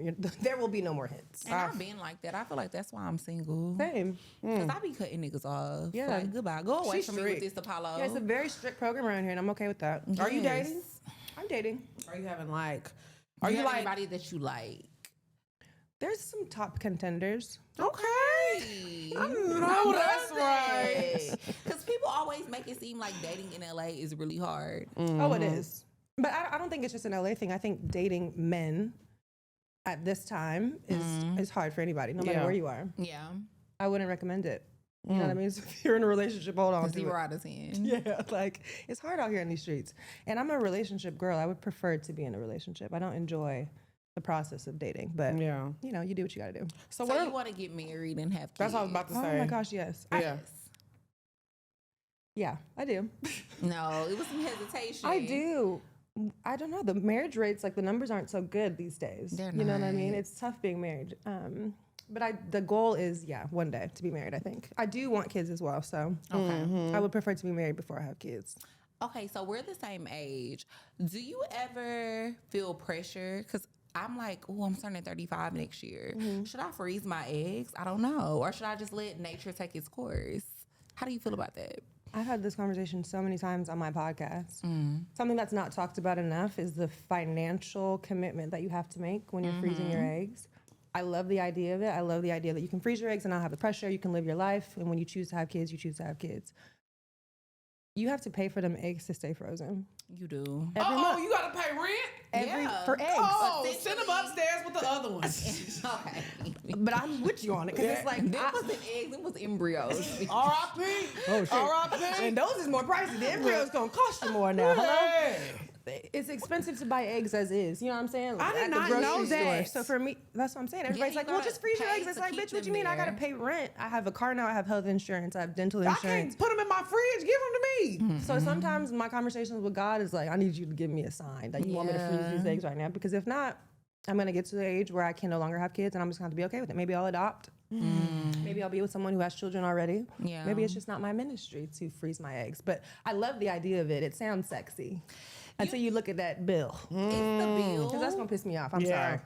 There will be no more hints. And I've been like that. I feel like that's why I'm single. Same. Because I be cutting niggas off. Yeah. Like, goodbye. Go away She's from me with strict. this Apollo. Yeah, it's a very strict program around here, and I'm okay with that. Are you Yes. dating? I'm dating. Are you having like? Are Are you you like? anybody that you like? There's some top contenders. Okay. I know that's right. Because people always make it seem like dating in LA is really hard. Oh, it is. But I don't think it's just an LA thing. I think dating men at this time is hard for anybody, no matter Yeah. where you are. Yeah. I wouldn't recommend it. You know what I mean? So if you're in a relationship, hold on to 0 it. out of 10. Yeah, like it's hard out here in these streets. And I'm a relationship girl. I would prefer to be in a relationship. I don't enjoy the process of dating, but Yeah. you know, you do what you got to do. So So what? you want to get married and have kids? That's what I was about to Oh say. my gosh, yes. Yeah. Yeah, I do. No, it was some hesitation. I do. I don't know. The marriage rates, like the numbers aren't so good these days. They're You know what I mean? not. It's tough being married. But the goal is, one day to be married, I think. I do want kids as well, so Okay. I would prefer to be married before I have kids. Okay, so we're the same age. Do you ever feel pressure? Because I'm like, oh, I'm turning 35 next year. Should I freeze my eggs? I don't know. Or should I just let nature take its course? How do you feel about that? I've had this conversation so many times on my podcast. Something that's not talked about enough is the financial commitment that you have to make when you're freezing your eggs. I love the idea of it. I love the idea that you can freeze your eggs and not have the pressure. You can live your life. And when you choose to have kids, you choose to have kids. You have to pay for them eggs to stay frozen. You do. Every month. You gotta pay rent. Yeah. For eggs. Oh, Essentially- send them upstairs with the other ones. Okay. But I'm with you on it because it's like, Them wasn't eggs, them was embryos. R.I.P. oh shit. R.I.P. And those is more pricey. The embryo's gonna cost you more now. Hello? Hey. It's expensive to buy eggs as is. You know what I'm saying? I did At the not grocery know store. that. So for me, that's what I'm saying. Everybody's you like, well, gotta just freeze your pay eggs. It's to like, keep bitch, what them you mean? I there. gotta pay rent. I have a car now. I have health insurance. I have dental I insurance. can't put them in my fridge. Give them to me. So sometimes my conversations with God is like, I need you to give me a sign that you want me to freeze these eggs right now. Because if not, I'm gonna get to the age where I can no longer have kids and I'm just gonna have to be okay with it. Maybe I'll adopt. Maybe I'll be with someone who has children already. Yeah. Maybe it's just not my ministry to freeze my eggs. But I love the idea of it. It sounds sexy. Until you look at that bill. It's the bill. Because that's gonna piss me off. I'm Yeah. sorry.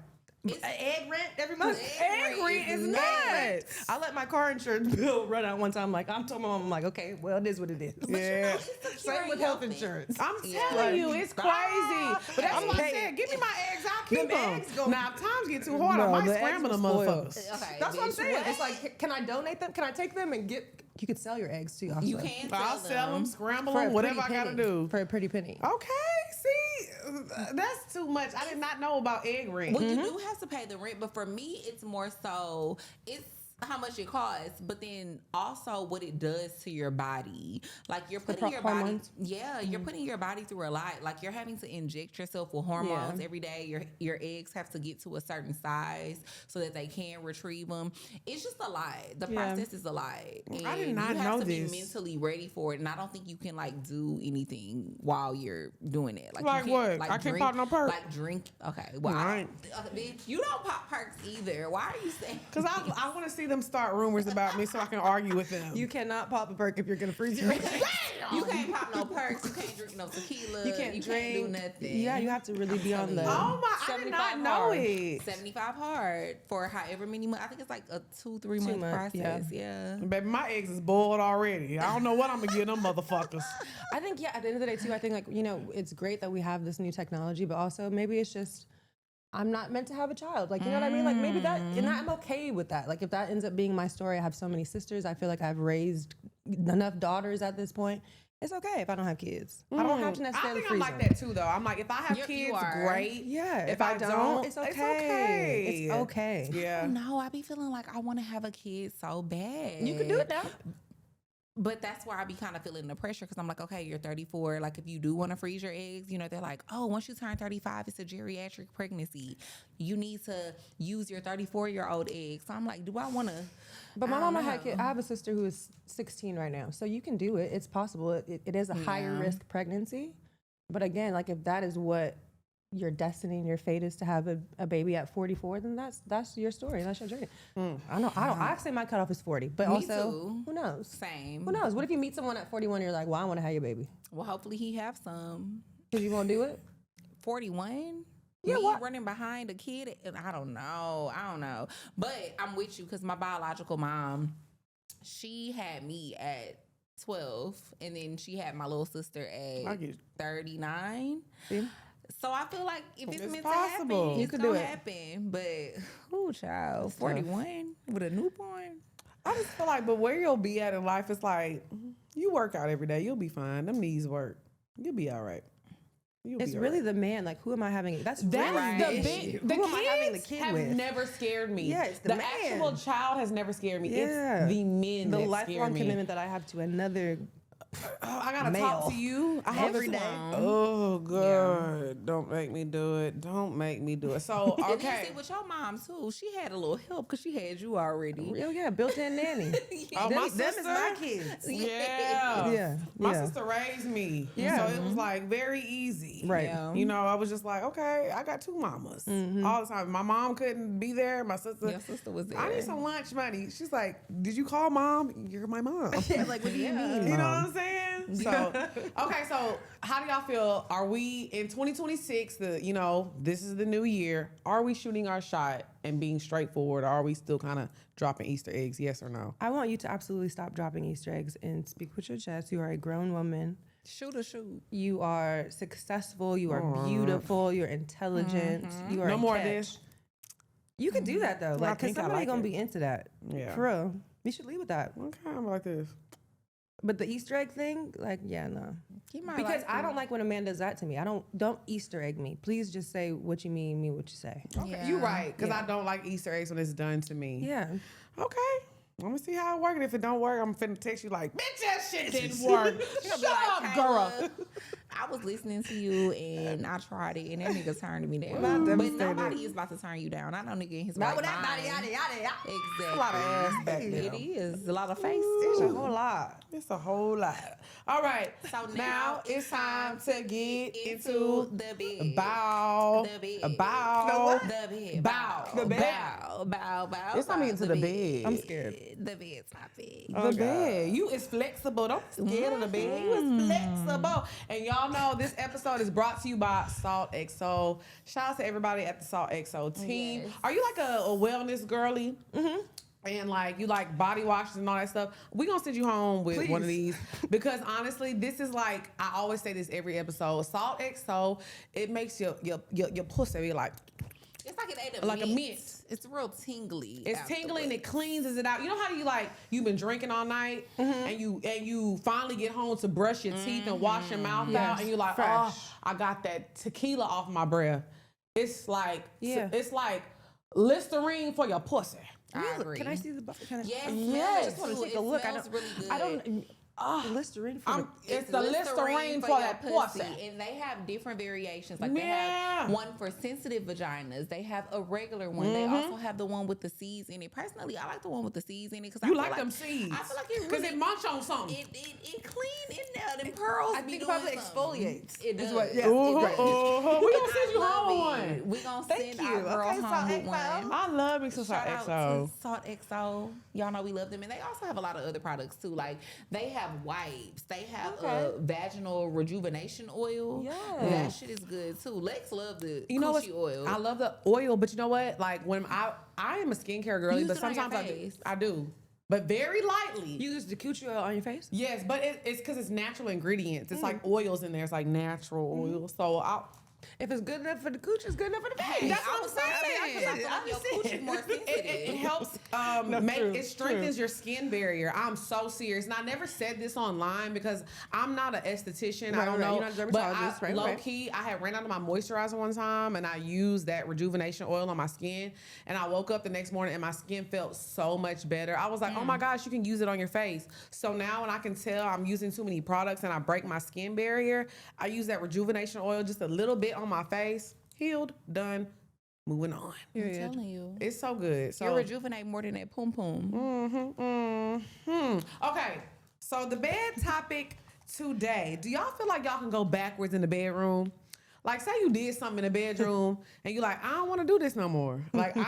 Egg rent every month. Egg rent is nuts. I let my car insurance bill run out one time. Like I told my mom, I'm like, okay, well, it is what it is. Yeah. Same with health insurance. I'm Yeah. telling you, it's crazy. But that's I'm what I paying. said. Give me my eggs. I'll keep Them them. eggs gon- Now, if times get too hard, I Bro, might the eggs scramble them will spoil. motherfuckers. Okay, That's what I'm bitch, saying. what? It's like, can I donate them? Can I take them and get? You could sell your eggs too. Also. You can I'll sell them, scramble them, whatever I gotta do. for a pretty penny. Okay, see, that's too much. I did not know about egg rent. Well, you do have to pay the rent, but for me, it's more so it's how much it costs, but then also what it does to your body. Like you're putting your body, hormones? you're putting your body through a lot. Like you're having to inject yourself with hormones every day. Your eggs have to get to a certain size so that they can retrieve them. It's just a lot. The process is a lot. And I did not you have know to this. be mentally ready for it, and I don't think you can like do anything while you're doing it. Like, Like you can't, what? I can't pop no perk. Like drink. Okay, well, Right. bitch, you don't pop perks either. Why are you saying? Because I want to see them start rumors about me so I can argue with them. You cannot pop a perk if you're gonna freeze your eggs. You can't pop no perks. You can't drink no tequila. You can't drink. do nothing. Yeah, you have to really be on the. Oh my, I did not 75 know hard. it. 75 hard for however many months. I think it's like a 2-3 month months, process. Yeah. Baby, my eggs is boiled already. I don't know what I'm gonna give them motherfuckers. I think at the end of the day too, I think like it's great that we have this new technology, but also maybe it's just I'm not meant to have a child. Like you know what I mean? Like maybe that, and I'm okay with that. Like if that ends up being my story, I have so many sisters. I feel like I've raised enough daughters at this point. it's okay if I don't have kids. I don't have to I necessarily think I'm freeze like them. that too, though. I'm like, if I have You kids, are. great. Yeah, If I don't, it's okay. It's okay. It's okay. Yeah. No, I be feeling like I want to have a kid so bad. You can do it now. But that's where I be kind of feeling the pressure because I'm like, okay, you're 34. Like, if you do want to freeze your eggs, you know, they're like, oh, once you turn 35, it's a geriatric pregnancy. You need to use your 34-year-old egg. So I'm like, do I want to? But my mama had kids. I have a sister who is 16 right now, so you can do it. It's possible. It is a higher risk pregnancy, but again, like if that is what your destiny and your fate is to have a baby at 44, then that's your story. That's your journey. I know. I say my cutoff is 40, but Me also too. who knows? Same. Who knows? What if you meet someone at 41? You're like, well, I want to have your baby. Well, hopefully he have some. Because you won't do it. 41? Yeah, Me what? running behind a kid? I don't know. But I'm with you because my biological mom, she had me at 12, and then she had my little sister at 39. See? So I feel like if it's meant possible. to happen, You it's could gonna do it. happen. But who child? 41 with a newborn? I just feel like, but where you'll be at in life is like, you work out every day. You'll be fine. Them knees work. You'll be all right. It's really the man. Like, who am I having? That's That really is the the issue. big. The Who am I having the kids kid have with? never scared me. Yeah, it's the man. actual child has never scared me. Yeah. It's the men The that scare lifelong me. commitment that I have to another. Oh, I gotta Male. talk to you. I have Every to- day. Oh God! Don't make me do it. Don't make me do it. So And then okay. see, with your mom too, she had a little help because she had you already. Oh yeah, built-in nanny. Oh, them, my them is sister? my kids. Yeah. Yeah, My yeah. sister raised me. Yeah. So it was like very easy. Right. Yeah. You know, I was just like, okay, I got two mamas all the time. My mom couldn't be there. My sister. Your sister was there. I need some lunch money. She's like, did you call mom? You're my mom. Yeah, like, what do you mean, You know what Mom? I'm saying? So, okay, so how do y'all feel? Are we in 2026, this is the new year. Are we shooting our shot and being straightforward? Or are we still kind of dropping Easter eggs? Yes or no? I want you to absolutely stop dropping Easter eggs and speak with your chest. You are a grown woman. Shoot or shoot. You are successful. You are beautiful. You're intelligent. You are No a more of catch. this. You can do that though, like, think cause I somebody like gonna it. be into that. Yeah. For real. You should leave with that. Okay, I'm like this. But the Easter egg thing, like, yeah, no. He might Because like I it. don't like when a man does that to me. Don't Easter egg me. Please just say what you mean what you say. Okay, Yeah. you're right, because I don't like Easter eggs when it's done to me. Yeah. Okay. I'm gonna see how it works. If it don't work, I'm finna text you like, bitch, that shit didn't work. Shut up, girl. Kayla, I was listening to you and I tried it and that nigga turned me down. Not But devastated. nobody is about to turn you down. I know nigga in his Not right with that body, mind. yada, yada. Exactly. A lot of ass back there. It is. A lot of face. It's a whole lot. It's a whole lot. All right. So now it's time to get into the bed. bow. The bed. Bow. The bed. Bow. The The bed. bed. Bow. It's not into the bed. I'm scared. The bed's not big. The bed. You is flexible. Don't be scared of the bed. You is flexible. And y'all know this episode is brought to you by Salt XO. Shout out to everybody at the Salt XO team. Yes. Are you like a wellness girly? Mm-hmm. And like you like body washes and all that stuff. We gonna send you home with one of these because honestly, this is like I always say this every episode. Salt XO, it makes your pussy be like. It's like it ate a Like a mint. mint. It's real tingly. It's tingling and it cleanses it out. You know how you like you've been drinking all night and you finally get home to brush your teeth and wash your mouth out and you're like, Fresh. oh, I got that tequila off my breath. It's like it's like Listerine for your pussy. I agree. Can I see the bucket? Yes, Yes. I just want to take a look. It smells really good. I don't. Listerine for the It's the Listerine for your that pussy. And they have different variations. Like they Yeah. have one for sensitive vaginas. They have a regular one. They also have the one with the seeds in it. Personally, I like the one with the seeds in it because You like them seeds. I feel like it Because really it munch on something. it clean in there. Them pearls. I be think it doing probably something. exfoliates. It does. Is what- yeah. We gonna send you I home love with it. one. We gonna Thank send you. our girl Okay, home Salt with XO. one. I love me some Salt Shout out XO. to Salt XO. Y'all know we love them. And they also have a lot of other products too. Like they have wipes. They have vaginal rejuvenation oil. Yes. That shit is good too. Lex love the You know what? coochie oil. I love the oil, but you know what? Like when I am a skincare girly, Use but it on your sometimes face. I do, but very lightly. You use the coochie oil on your face? Yes, but it's because it's natural ingredients. It's like oils in there. It's like natural oil. So If it's good enough for the cooch, it's good enough for the face. That's what I'm saying. I feel like your cooch is more sensitive. It helps it strengthens your skin barrier. I'm so serious. And I never said this online because I'm not an esthetician. I don't know. You're not a dermatologist, but low key, I had ran out of my moisturizer one time and I used that rejuvenation oil on my skin. And I woke up the next morning and my skin felt so much better. I was like, oh my gosh, you can use it on your face. So now when I can tell I'm using too many products and I break my skin barrier, I use that rejuvenation oil just a little bit on my face. Healed, done, moving on. I'm telling you. It's so good. So You rejuvenate more than that pum pum. Okay, so the bed topic today. Do y'all feel like y'all can go backwards in the bedroom? Like, say you did something in the bedroom and you're like, I don't want to do this no more. Like, no,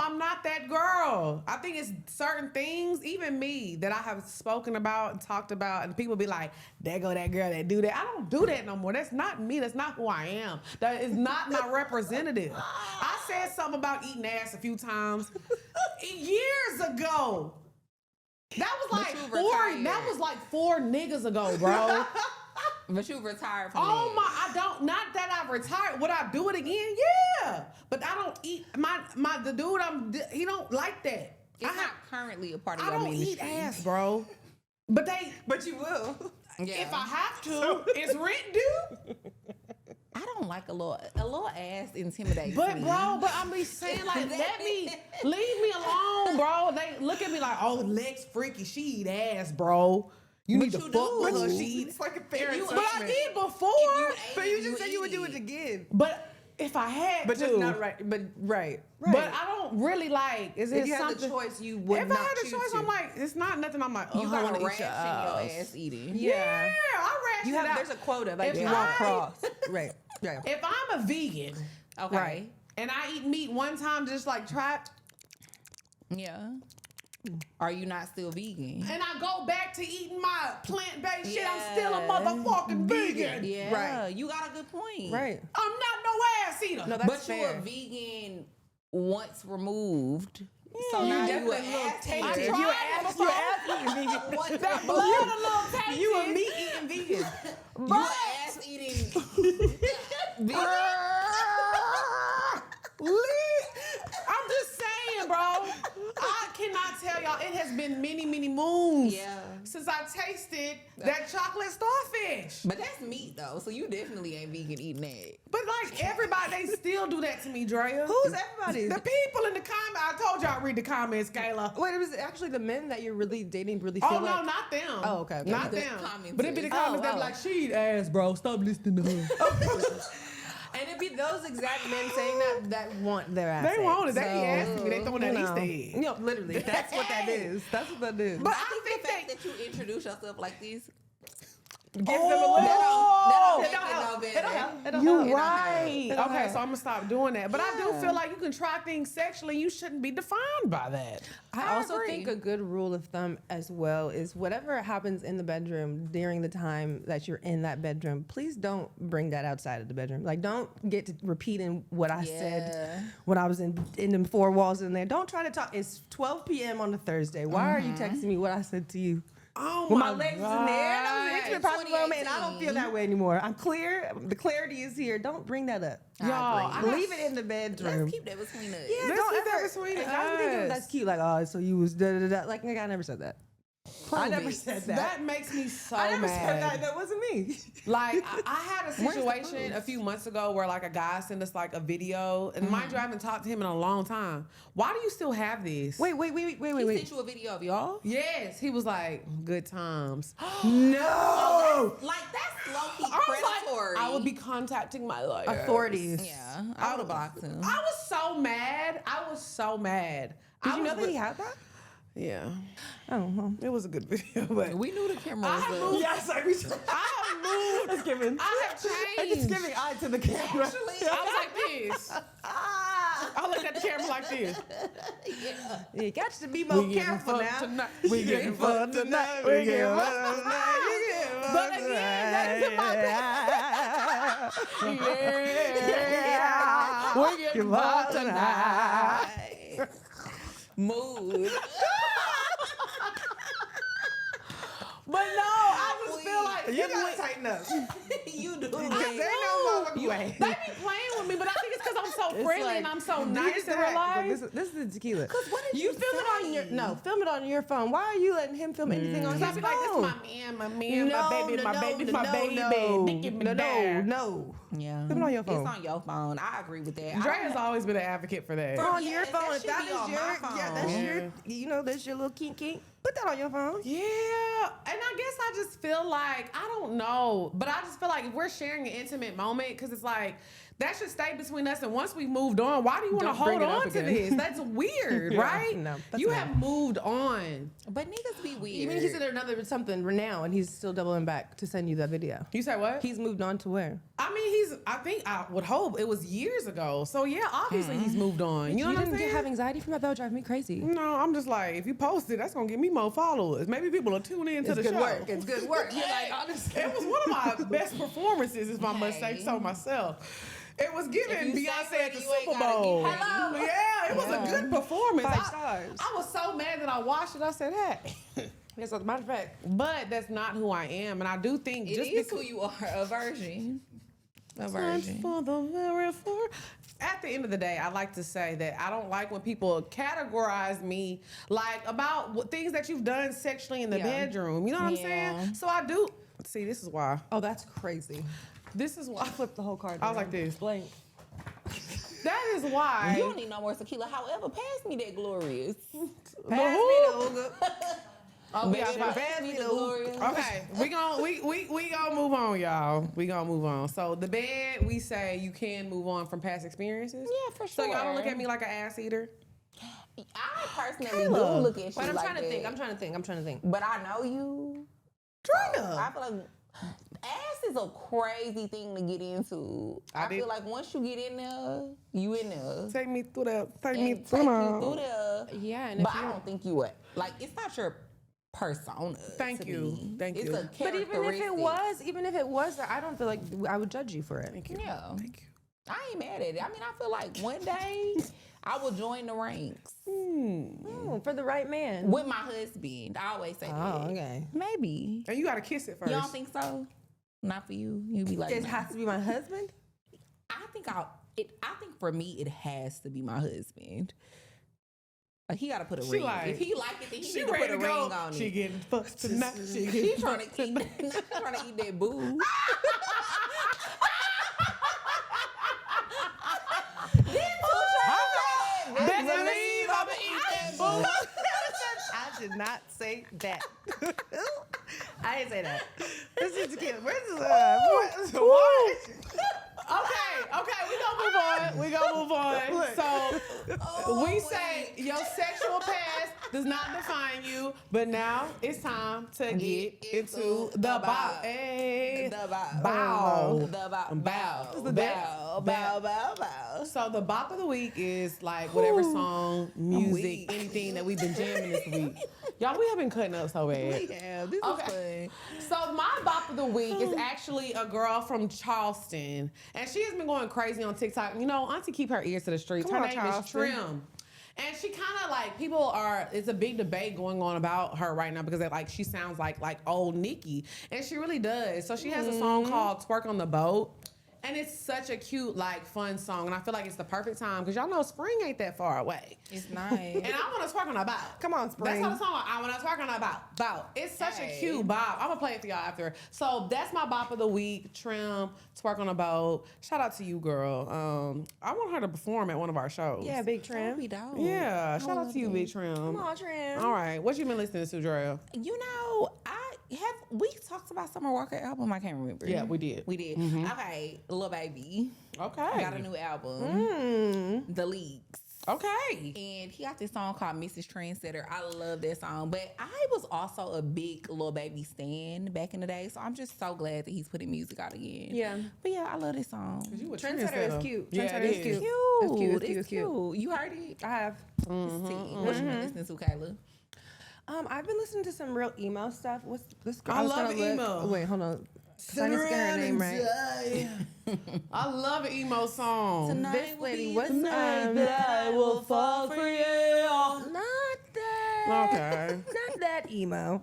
I'm not that girl. I think it's certain things, even me, that I have spoken about and talked about, and people be like, there go that girl that do that. I don't do that no more. That's not me. That's not who I am. That is not my representative. I said something about eating ass a few times years ago. That was like four niggas ago, bro. But you retired from Oh that. my, I don't, not that I've retired. Would I do it again? Yeah. But I don't eat, the dude, he don't like that. It's not currently a part of I your don't ministry. eat ass, bro. But you will. Yeah. if I have to, it's rent due. I don't like a little ass intimidates But me. bro, I'm be saying like, leave me alone, bro. They look at me like, oh, Lex freaky, she eat ass, bro. You need to fuck with her. She eat. It's like a fair But I did before. But you just said you would do it again. But if I had But to. just not right. But right. But I don't really like. Is it If you had something? the choice, you would If not I had the choose choice, to. I'm like, it's not nothing. I'm like, oh, You I got wanna a eat ration your your ass. ass eating. Yeah, I ration You it out. there's a quota that If you won't I- cross. Right. Yeah. If I'm a vegan, Okay. Right. and I eat meat one time, just like try, Yeah. Are you not still vegan? and I go back to eating my plant-based shit, I'm still a motherfucking vegan. Yeah. Right. You got a good point. Right. I'm not no ass eater. No, that's But fair. you a vegan once removed. So You now you definitely an a little ass tainted. eater. tried You it ass eating vegan. Once That removed. blood a little tainted. You a meat eating vegan. You an ass eating vegan. I'm just saying, bro. I cannot tell y'all. It has been many, many moons since I tasted that chocolate starfish. But that's meat though, so you definitely ain't vegan eating that. But like everybody, they still do that to me, Drea. Who's everybody? The people in the comments. I told y'all read the comments, Kayla. Wait, it was actually the men that you're really dating really feel Oh like. no, not them. Oh, okay. Not The them. commenters. But it be the comments that be like, she eat ass, bro. Stop listening to her. And it'd be those exact men saying that want their ass. They want it. They So, be asking me. They throwing that you Easter know. egg. You know, literally. That's what that is. That's what that is. But I think the fact that you introduce yourself like this, gives them a little. Oh, that don't make it no better. It don't You help. right. don't Okay, help. so I'm gonna stop doing that. But I do feel like you can try things sexually. You shouldn't be defined by that. I also agree. think a good rule of thumb as well is whatever happens in the bedroom during the time that you're in that bedroom, please don't bring that outside of the bedroom. Like, don't get to repeating what I said when I was in them four walls in there. Don't try to talk. It's 12 p.m. on a Thursday. Why are you texting me what I said to you? Oh When my legs is in there, that was an intimate private moment, and I don't 2018. feel that way anymore. I'm clear. The clarity is here. Don't bring that up. Y'all, I Leave it in the bedroom. Let's keep that between us. Yeah, Let's don't keep that ever. between if I think us. that's cute. Like, oh, so you was da da da. Like, nigga, I never said that. I never said that. That makes me so I never mad. said that. That wasn't me. Like, I had a Where's the situation proof? a few months ago where like a guy sent us like a video, and mind you, I haven't talked to him in a long time. Why do you still have this? Wait. He sent you a video of y'all. Yes, he was like, good times. No. Like that's low key I was like, predatory. I would be contacting my lawyer. Authorities. Yeah, I would have blocked him. I was so mad. Did you know that he had that? Yeah. Oh, well. It was a good video, but We knew the camera I was have up. moved. Yes, I was. I have moved. It's giving. I have It's changed. giving eye to the camera. Actually, I was like this. I looked at the camera like this. You got to be more careful now. Tonight. We getting fucked tonight. We getting fucked tonight. But again, that is my Yeah. We getting fucked tonight. Mood. But no, I just feel like You gotta tighten up. You do. Cause they know motherfucker you ain't. They be playing with me, but I think it's because I'm so friendly and I'm so nice in real life. This is the tequila. Cause what did You film it on your film it on your phone. Why are you letting him film anything on his I be phone? like, this my man, my baby, my baby. No. Yeah. Film it on your phone. It's on your phone. I agree with that. Drea's always been an advocate for that. On Yes, your that phone. If should that be is on your, my phone. that's your, that's your little kink. Put that on your phone. Yeah, and I guess I just feel like, I don't know, but I just feel like if we're sharing an intimate moment, because it's like, that should stay between us, and once we've moved on, why do you want to Don't bring hold it up on to again. this? That's weird, Yeah, right? no, that's you not. have moved on. But niggas be weird. Even he's in another something now, and he's still doubling back to send you that video. You say what? He's moved on to where? I mean, I would hope it was years ago. So yeah, obviously he's moved on. You know what I'm didn't saying? have anxiety from that? That would drive me crazy. No, I'm just like, if you post it, that's gonna get me more followers. Maybe people will tune in to the show. It's good work. You're like, honestly. It was one of my best performances, if I must say so myself. It was giving you Beyonce say at the you ain't Super gotta Bowl. give hello. Yeah, it was a good performance. 5 stars. I was so mad that I watched it. I said, hey. Yes, as a matter of fact. But that's not who I am. And I do think It just is because who you are, a virgin. A Time virgin. for the very first. At the end of the day, I like to say that I don't like when people categorize me like about things that you've done sexually in the bedroom. You know what I'm Yeah. saying? So I do. See, this is why. Oh, that's crazy. This is why. I flipped the whole card. I was around. like this. Blank. That is why. You don't need no more tequila. However, pass me that glorious. Pass me the Ooga. Oh, We yeah, got pass me the the- glorious. Okay, we gonna move on, y'all. We gonna move on. So the bed, we say you can move on from past experiences. Yeah, for So sure. y'all don't look at me like an ass eater. I personally do look at you Wait, I'm like trying to that. think. I'm trying to think. But I know you. Trina. I feel like ass is a crazy thing to get into. I did- feel like once you get in there, you in there. Take me through that. Take And me take through you through that. there. Yeah, and But I don't think you would. Like, it's not your persona. Thank to you. me. Thank it's you. a But characteristic. even if it was, I don't feel like I would judge you for it. Thank you. Yeah. Thank you. I ain't mad at it. I mean, I feel like one day I will join the ranks Oh, for the right man. with my husband. I always say that. Oh, okay. Maybe. And you gotta kiss it first. You don't think so? Not for you. You be like, It nah. has to be my husband. I think for me it has to be my husband. Like, he gotta put a ring. like- If he like it, then he She need to put ready a to ring go. on She it. getting fucked tonight. She She getting trying fucked to eat, tonight. trying to eat that boo. Best believe I'ma eat that boo. I did not say that. I didn't say that. This is tequila. Where's the What? Okay, we gonna move on. So we say your sexual past does not define you, but now it's time to get into the bow. Hey. The bow. Bow. The bow. Bow. the Bow. Bow. Bow. Bow. So the bop of the week is like whatever song, music, anything that we've been jamming this week. Y'all, we have been cutting up so bad. Yeah, this Okay. is So my bop of the week is actually a girl from Charleston, and she has been going crazy on TikTok. You know, Auntie keep her ears to the streets. Come Her on, name is Charleston. Trim. And she kind of like it's a big debate going on about her right now because they're like she sounds like old Nikki, and she really does. So she has a song called "Twerk on the Boat." And it's such a cute, like, fun song. And I feel like it's the perfect time because y'all know spring ain't that far away. It's nice. And I want to twerk on a bout. Come on, That's spring. how the song. I want to twerk on a bout. It's such a Hey. cute bop. I'm gonna play it for y'all after. So that's my bop of the week. Trim, twerk on a boat. Shout out to you, girl. I want her to perform at one of our shows. Yeah, big trim. Yeah. Shout out to you, Big Trim. Come on, trim. All right. What you been listening to, Drea? You know, we talked about Summer Walker album? I can't remember. Yeah, we did. We did. Okay, Lil Baby Okay. got a new album, The Leaks. Okay. And he got this song called Mrs. Trendsetter. I love that song. But I was also a big Lil Baby stan back in the day. So I'm just so glad that he's putting music out again. Yeah. But yeah, I love this song. You a Trendsetter is cute. Yeah, Trendsetter it is cute. is. It's cute. It's cute. You heard it? I have. It's tea. What you been listening to, Kayla? I've been listening to some real emo stuff. What's this girl? I was love gonna look- emo. Oh, wait, hold on. 'Cause I need to get her name right. I love an emo song. This lady, what's I will fall for you. Not that. Okay. Not that emo.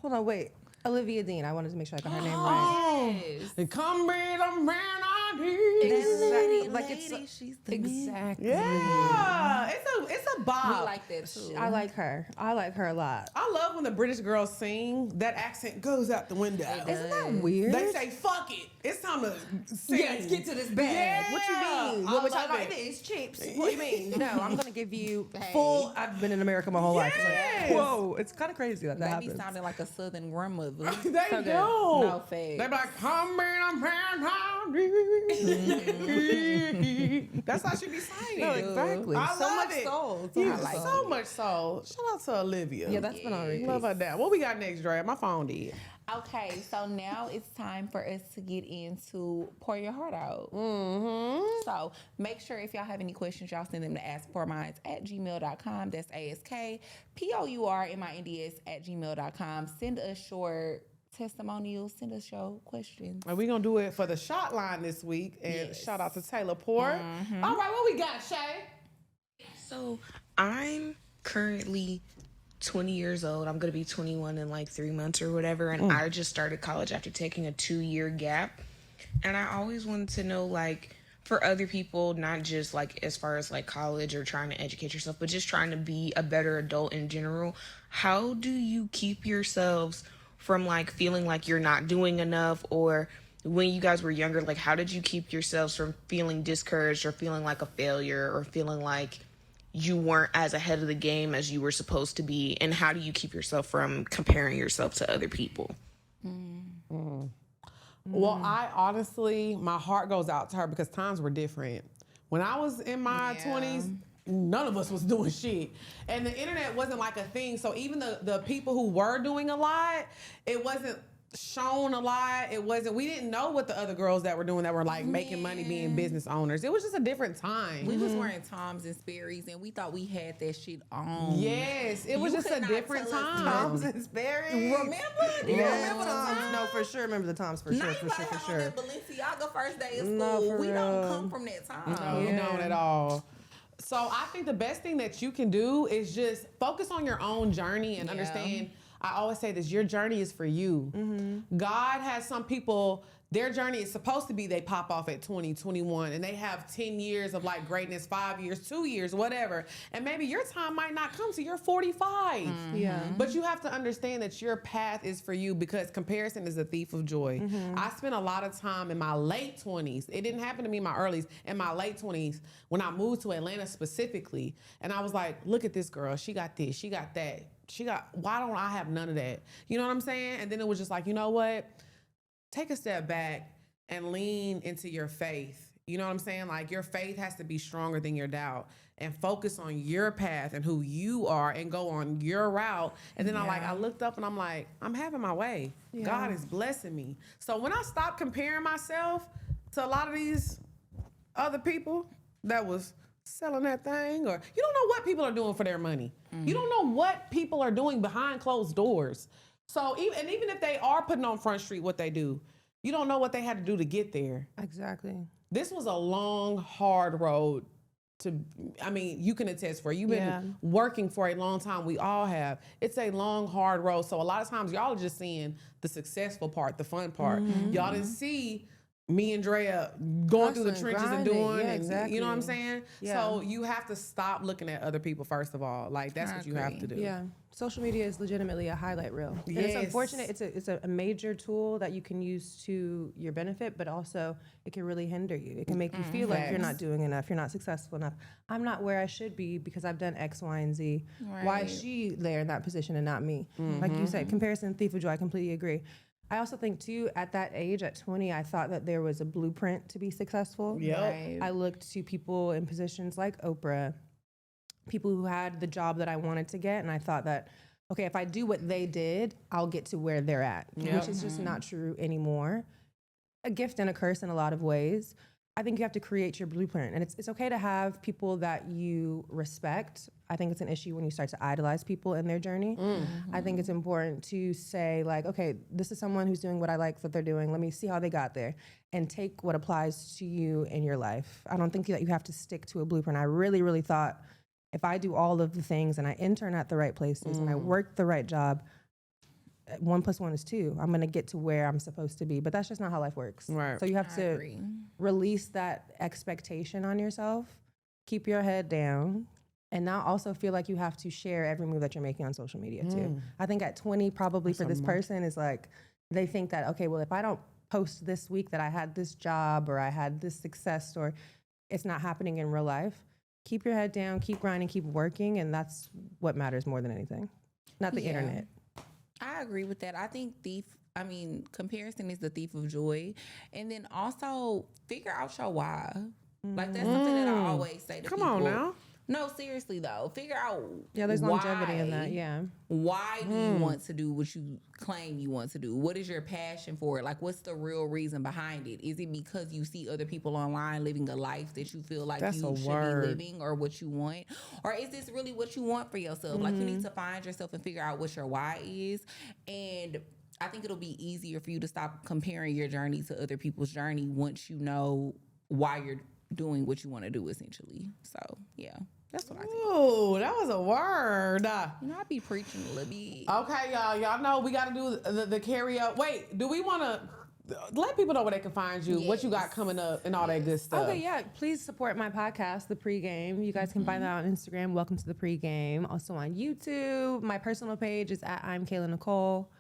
Hold on, wait. Olivia Dean. I wanted to make sure I got her name right. Oh, Yes. come be the man I need. Exactly. Like Lady, it's she's the man. exactly. Yeah, it's a We bop. like that too. I like her. I like her a lot. I love when the British girls sing. That accent goes out the window. Isn't that weird? They say, "Fuck it, it's time to sing." Yeah, let's get to this bag. Yeah, What you mean? I What we love talking about? it. It's chips. What do you mean? No, I'm gonna give you Hey. full. I've been in America my whole life. It's Yes. like, whoa, it's kind of crazy that They be happens. sounding like a southern grandmother. They So do. good. No fake. They be like, "Come be the man I need." That's how she be singing. No, exactly. I so love much it. soul. Yeah, much soul. so much soul. Shout out to Olivia. Yeah, that's been on repeat. Love her down. What we got next, Drea? My phone did. Okay, so now it's time for us to get into pour your heart out. Mm-hmm. So make sure if y'all have any questions, y'all send them to askpourminds@gmail.com. That's ASKPOURMINDS@gmail.com. Send us short testimonials. Send us your questions. And we're going to do it for the shot line this week. And Yes. shout out to Taylor Port. All right, what we got, Shay? So I'm currently 20 years old. I'm going to be 21 in like 3 months or whatever. And I just started college after taking a 2-year gap. And I always wanted to know, like, for other people, not just like as far as like college or trying to educate yourself, but just trying to be a better adult in general, how do you keep yourselves from like feeling like you're not doing enough? Or when you guys were younger, like how did you keep yourselves from feeling discouraged or feeling like a failure or feeling like you weren't as ahead of the game as you were supposed to be? And how do you keep yourself from comparing yourself to other people? Well, I honestly, my heart goes out to her because times were different. When I was in my 20s, none of us was doing shit. And the internet wasn't like a thing. So even the people who were doing a lot, it wasn't shown a lot. We didn't know what the other girls that were doing that were like making money being business owners. It was just a different time. We was wearing Toms and Sperry's, and we thought we had that shit on. Yes, it was You just could a not different tell us time. Toms and Sperry. Remember? Do you remember the Toms. Toms? No, for sure. Remember the Toms for Now sure. you For gotta sure. For have on sure. that Balenciaga first day of school. No, for we don't real. come from that time. No, you don't at all. So I think the best thing that you can do is just focus on your own journey and understand. I always say this, your journey is for you. God has some people, their journey is supposed to be they pop off at 20, 21, and they have 10 years of like greatness, 5 years, 2 years, whatever. And maybe your time might not come till you're 45. Yeah. But you have to understand that your path is for you because comparison is a thief of joy. I spent a lot of time in my late 20s. It didn't happen to me in my earlies. In my late 20s, when I moved to Atlanta specifically, and I was like, look at this girl. She got this. She got that. Why don't I have none of that? You know what I'm saying? And then it was just like, you know what? Take a step back and lean into your faith. You know what I'm saying? Like your faith has to be stronger than your doubt and focus on your path and who you are and go on your route. And then I looked up and I'm like, I'm having my way. Yeah. God is blessing me. So when I stopped comparing myself to a lot of these other people that was selling that thing, or you don't know what people are doing for their money. You don't know what people are doing behind closed doors. So even if they are putting on Front Street what they do, you don't know what they had to do to get there. Exactly. This was a long, hard road you can attest for it. You've been working for a long time. We all have. It's a long, hard road. So a lot of times y'all are just seeing the successful part, the fun part. Y'all didn't see me and Drea going through the Hustling, trenches and grinding. doing, Yeah, and exactly. you know what I'm saying? Yeah. So you have to stop looking at other people first of all. Like that's what you have to do. Yeah, social media is legitimately a highlight reel. And it's Yes. unfortunate. It's a major tool that you can use to your benefit, but also it can really hinder you. It can make you feel like you're not doing enough, you're not successful enough. I'm not where I should be because I've done X, Y, and Z. Why is she there in that position and not me? Like you said, comparison, thief of joy. I completely agree. I also think too, at that age, at 20, I thought that there was a blueprint to be successful. Yep. Right. I looked to people in positions like Oprah, people who had the job that I wanted to get, and I thought that, okay, if I do what they did, I'll get to where they're at, which is just not true anymore. A gift and a curse in a lot of ways. I think you have to create your blueprint, and it's okay to have people that you respect. I think it's an issue when you start to idolize people in their journey. I think it's important to say like, okay, this is someone who's doing what I like that they're doing. Let me see how they got there and take what applies to you in your life. I don't think that you have to stick to a blueprint. I really, really thought if I do all of the things and I intern at the right places and I work the right job, 1 + 1 is 2. I'm going to get to where I'm supposed to be. But that's just not how life works. Right. So you have to agree. release that expectation on yourself, keep your head down, and now also feel like you have to share every move that you're making on social media too. I think at 20, probably for this person is like, they think that, okay, well, if I don't post this week that I had this job or I had this success or it's not happening in real life, keep your head down, keep grinding, keep working. And that's what matters more than anything, not the internet. I agree with that. I think comparison is the thief of joy. And then also figure out your why. Like that's something that I always say to people. Come on now. No, seriously though. Figure out there's longevity in that, Why do you want to do what you claim you want to do? What is your passion for it? Like what's the real reason behind it? Is it because you see other people online living a life that you feel like you should be living or what you want? Or is this really what you want for yourself? Like you need to find yourself and figure out what your why is. And I think it'll be easier for you to stop comparing your journey to other people's journey once you know why you're doing what you want to do essentially. So yeah. That's what I think. Ooh, that was a word. I be preaching a little bit. Okay, y'all. Y'all know we got to do the karaoke. Wait, do we want to let people know where they can find you, what you got coming up, and all that good stuff? Okay, yeah. Please support my podcast, The Pregame. You guys can find that on Instagram. Welcome to The Pregame. Also on YouTube. My personal page is at I'm Kayla Nicole.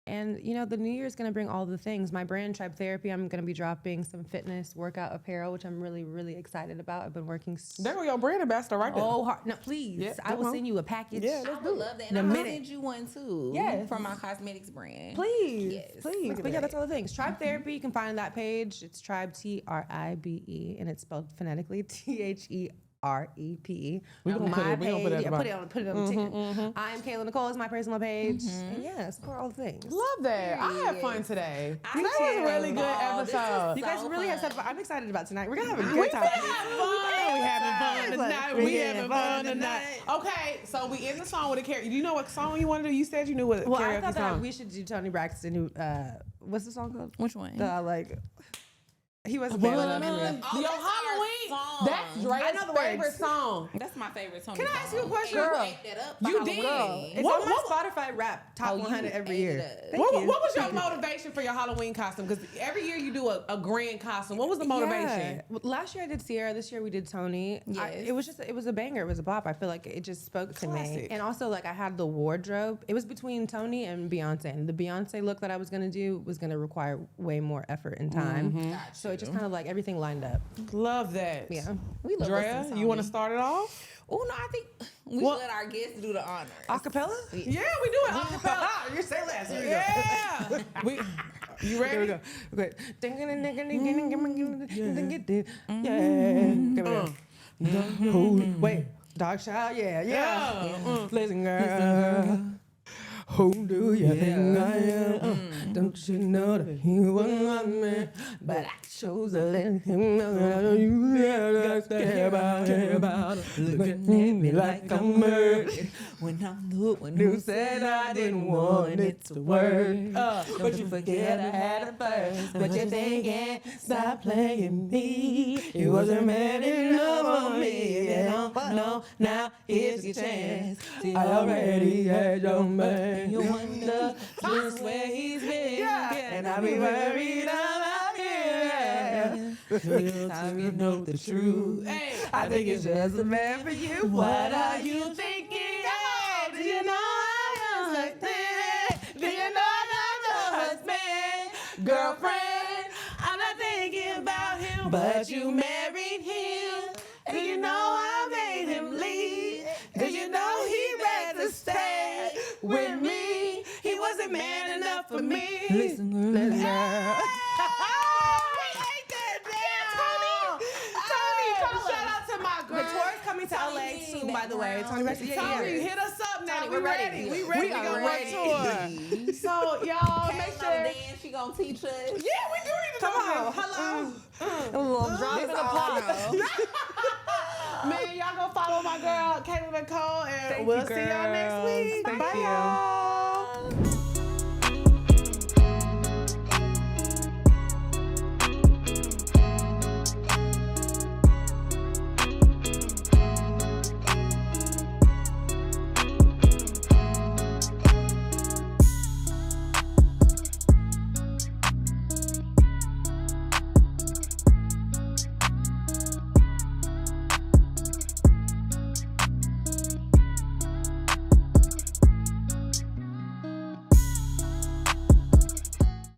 And, the new year is going to bring all the things. My brand, Tribe Therapy, I'm going to be dropping some fitness workout apparel, which I'm really, really excited about. I've been working. There go your brand ambassador right there. Oh, hard. No, please. Yeah, I will send you a package. Yeah, I would love that. And I'm going to send you one too. Yes. From my cosmetics brand. Please. Yes. Please. But yeah, that's all the things. Tribe Therapy, you can find that page. It's Tribe TRIBE, and it's spelled phonetically THEREPE. We gonna put it Put it on the ticket. I'm Kayla Nicole is my personal page. And yeah, support all the things. Love that. I had fun today. That was a really good episode. You guys really have fun. I'm excited about tonight. We're gonna have a We good time. having fun tonight. We having fun tonight. Okay, so we end the song with a karaoke. Do you know what song you want to do? You said you knew what Well, karaoke I thought that song. we should do Tony Braxton. Who? What's the song called? Which one? He wasn't Your bad enough. Halloween. That's Drea's favorite song. That's my favorite song. Can I ask you a question? Girl. You did. It's on my Spotify rap top 100 every year. What was your motivation for your Halloween costume? Because every year you do a grand costume. What was the motivation? Well, last year I did Sierra. This year we did Tony. Yes. It was a banger. It was a bop. I feel like it just spoke to me. Classic. And also like I had the wardrobe. It was between Tony and Beyonce. And the Beyonce look that I was gonna do was gonna require way more effort and time. So it just kind of like everything lined up. Love that. Yeah. We love Drea, you want to start it off? Oh no, I think we should let our guests do the honors. Acapella? Yeah, we do it acapella. You're say last. Yeah. You ready? Here we go. Okay. Wait. Dog child, yeah. Listen, girl. Who do you think I am? Don't you know that he was my man? But I chose to let him know that you just care about him. Looking at me like I'm murdered. When I'm the one who said I didn't want it to work. But you forget I had it first. But you're thinking, stop playing me. You wasn't man enough for me. You don't know, now here's your chance. I already had your man. You wonder just where he's been. And I be worried about him. Next time you know the truth. I think it's just a man for you. What are you thinking? Do you know I am like this? Do you know I'm your husband? Girlfriend, I'm not thinking about him. But you married him. And you know I made him leave. Cause you know he rather stay with me. He wasn't man enough for me. Listen, girl. Shout out to my girl. The tour's coming to LA soon, by the way. Tony Braxton. Tony, hit us up now. Tony, We ready. We ready to go on tour. So, y'all, make sure. Dance, she gonna teach us. Yeah, we do need to Come do on. this. Hello. A little drop in the pot. Man, y'all go follow my girl, Kayla Nicole, and we'll see y'all next week. Thank Bye, you. y'all.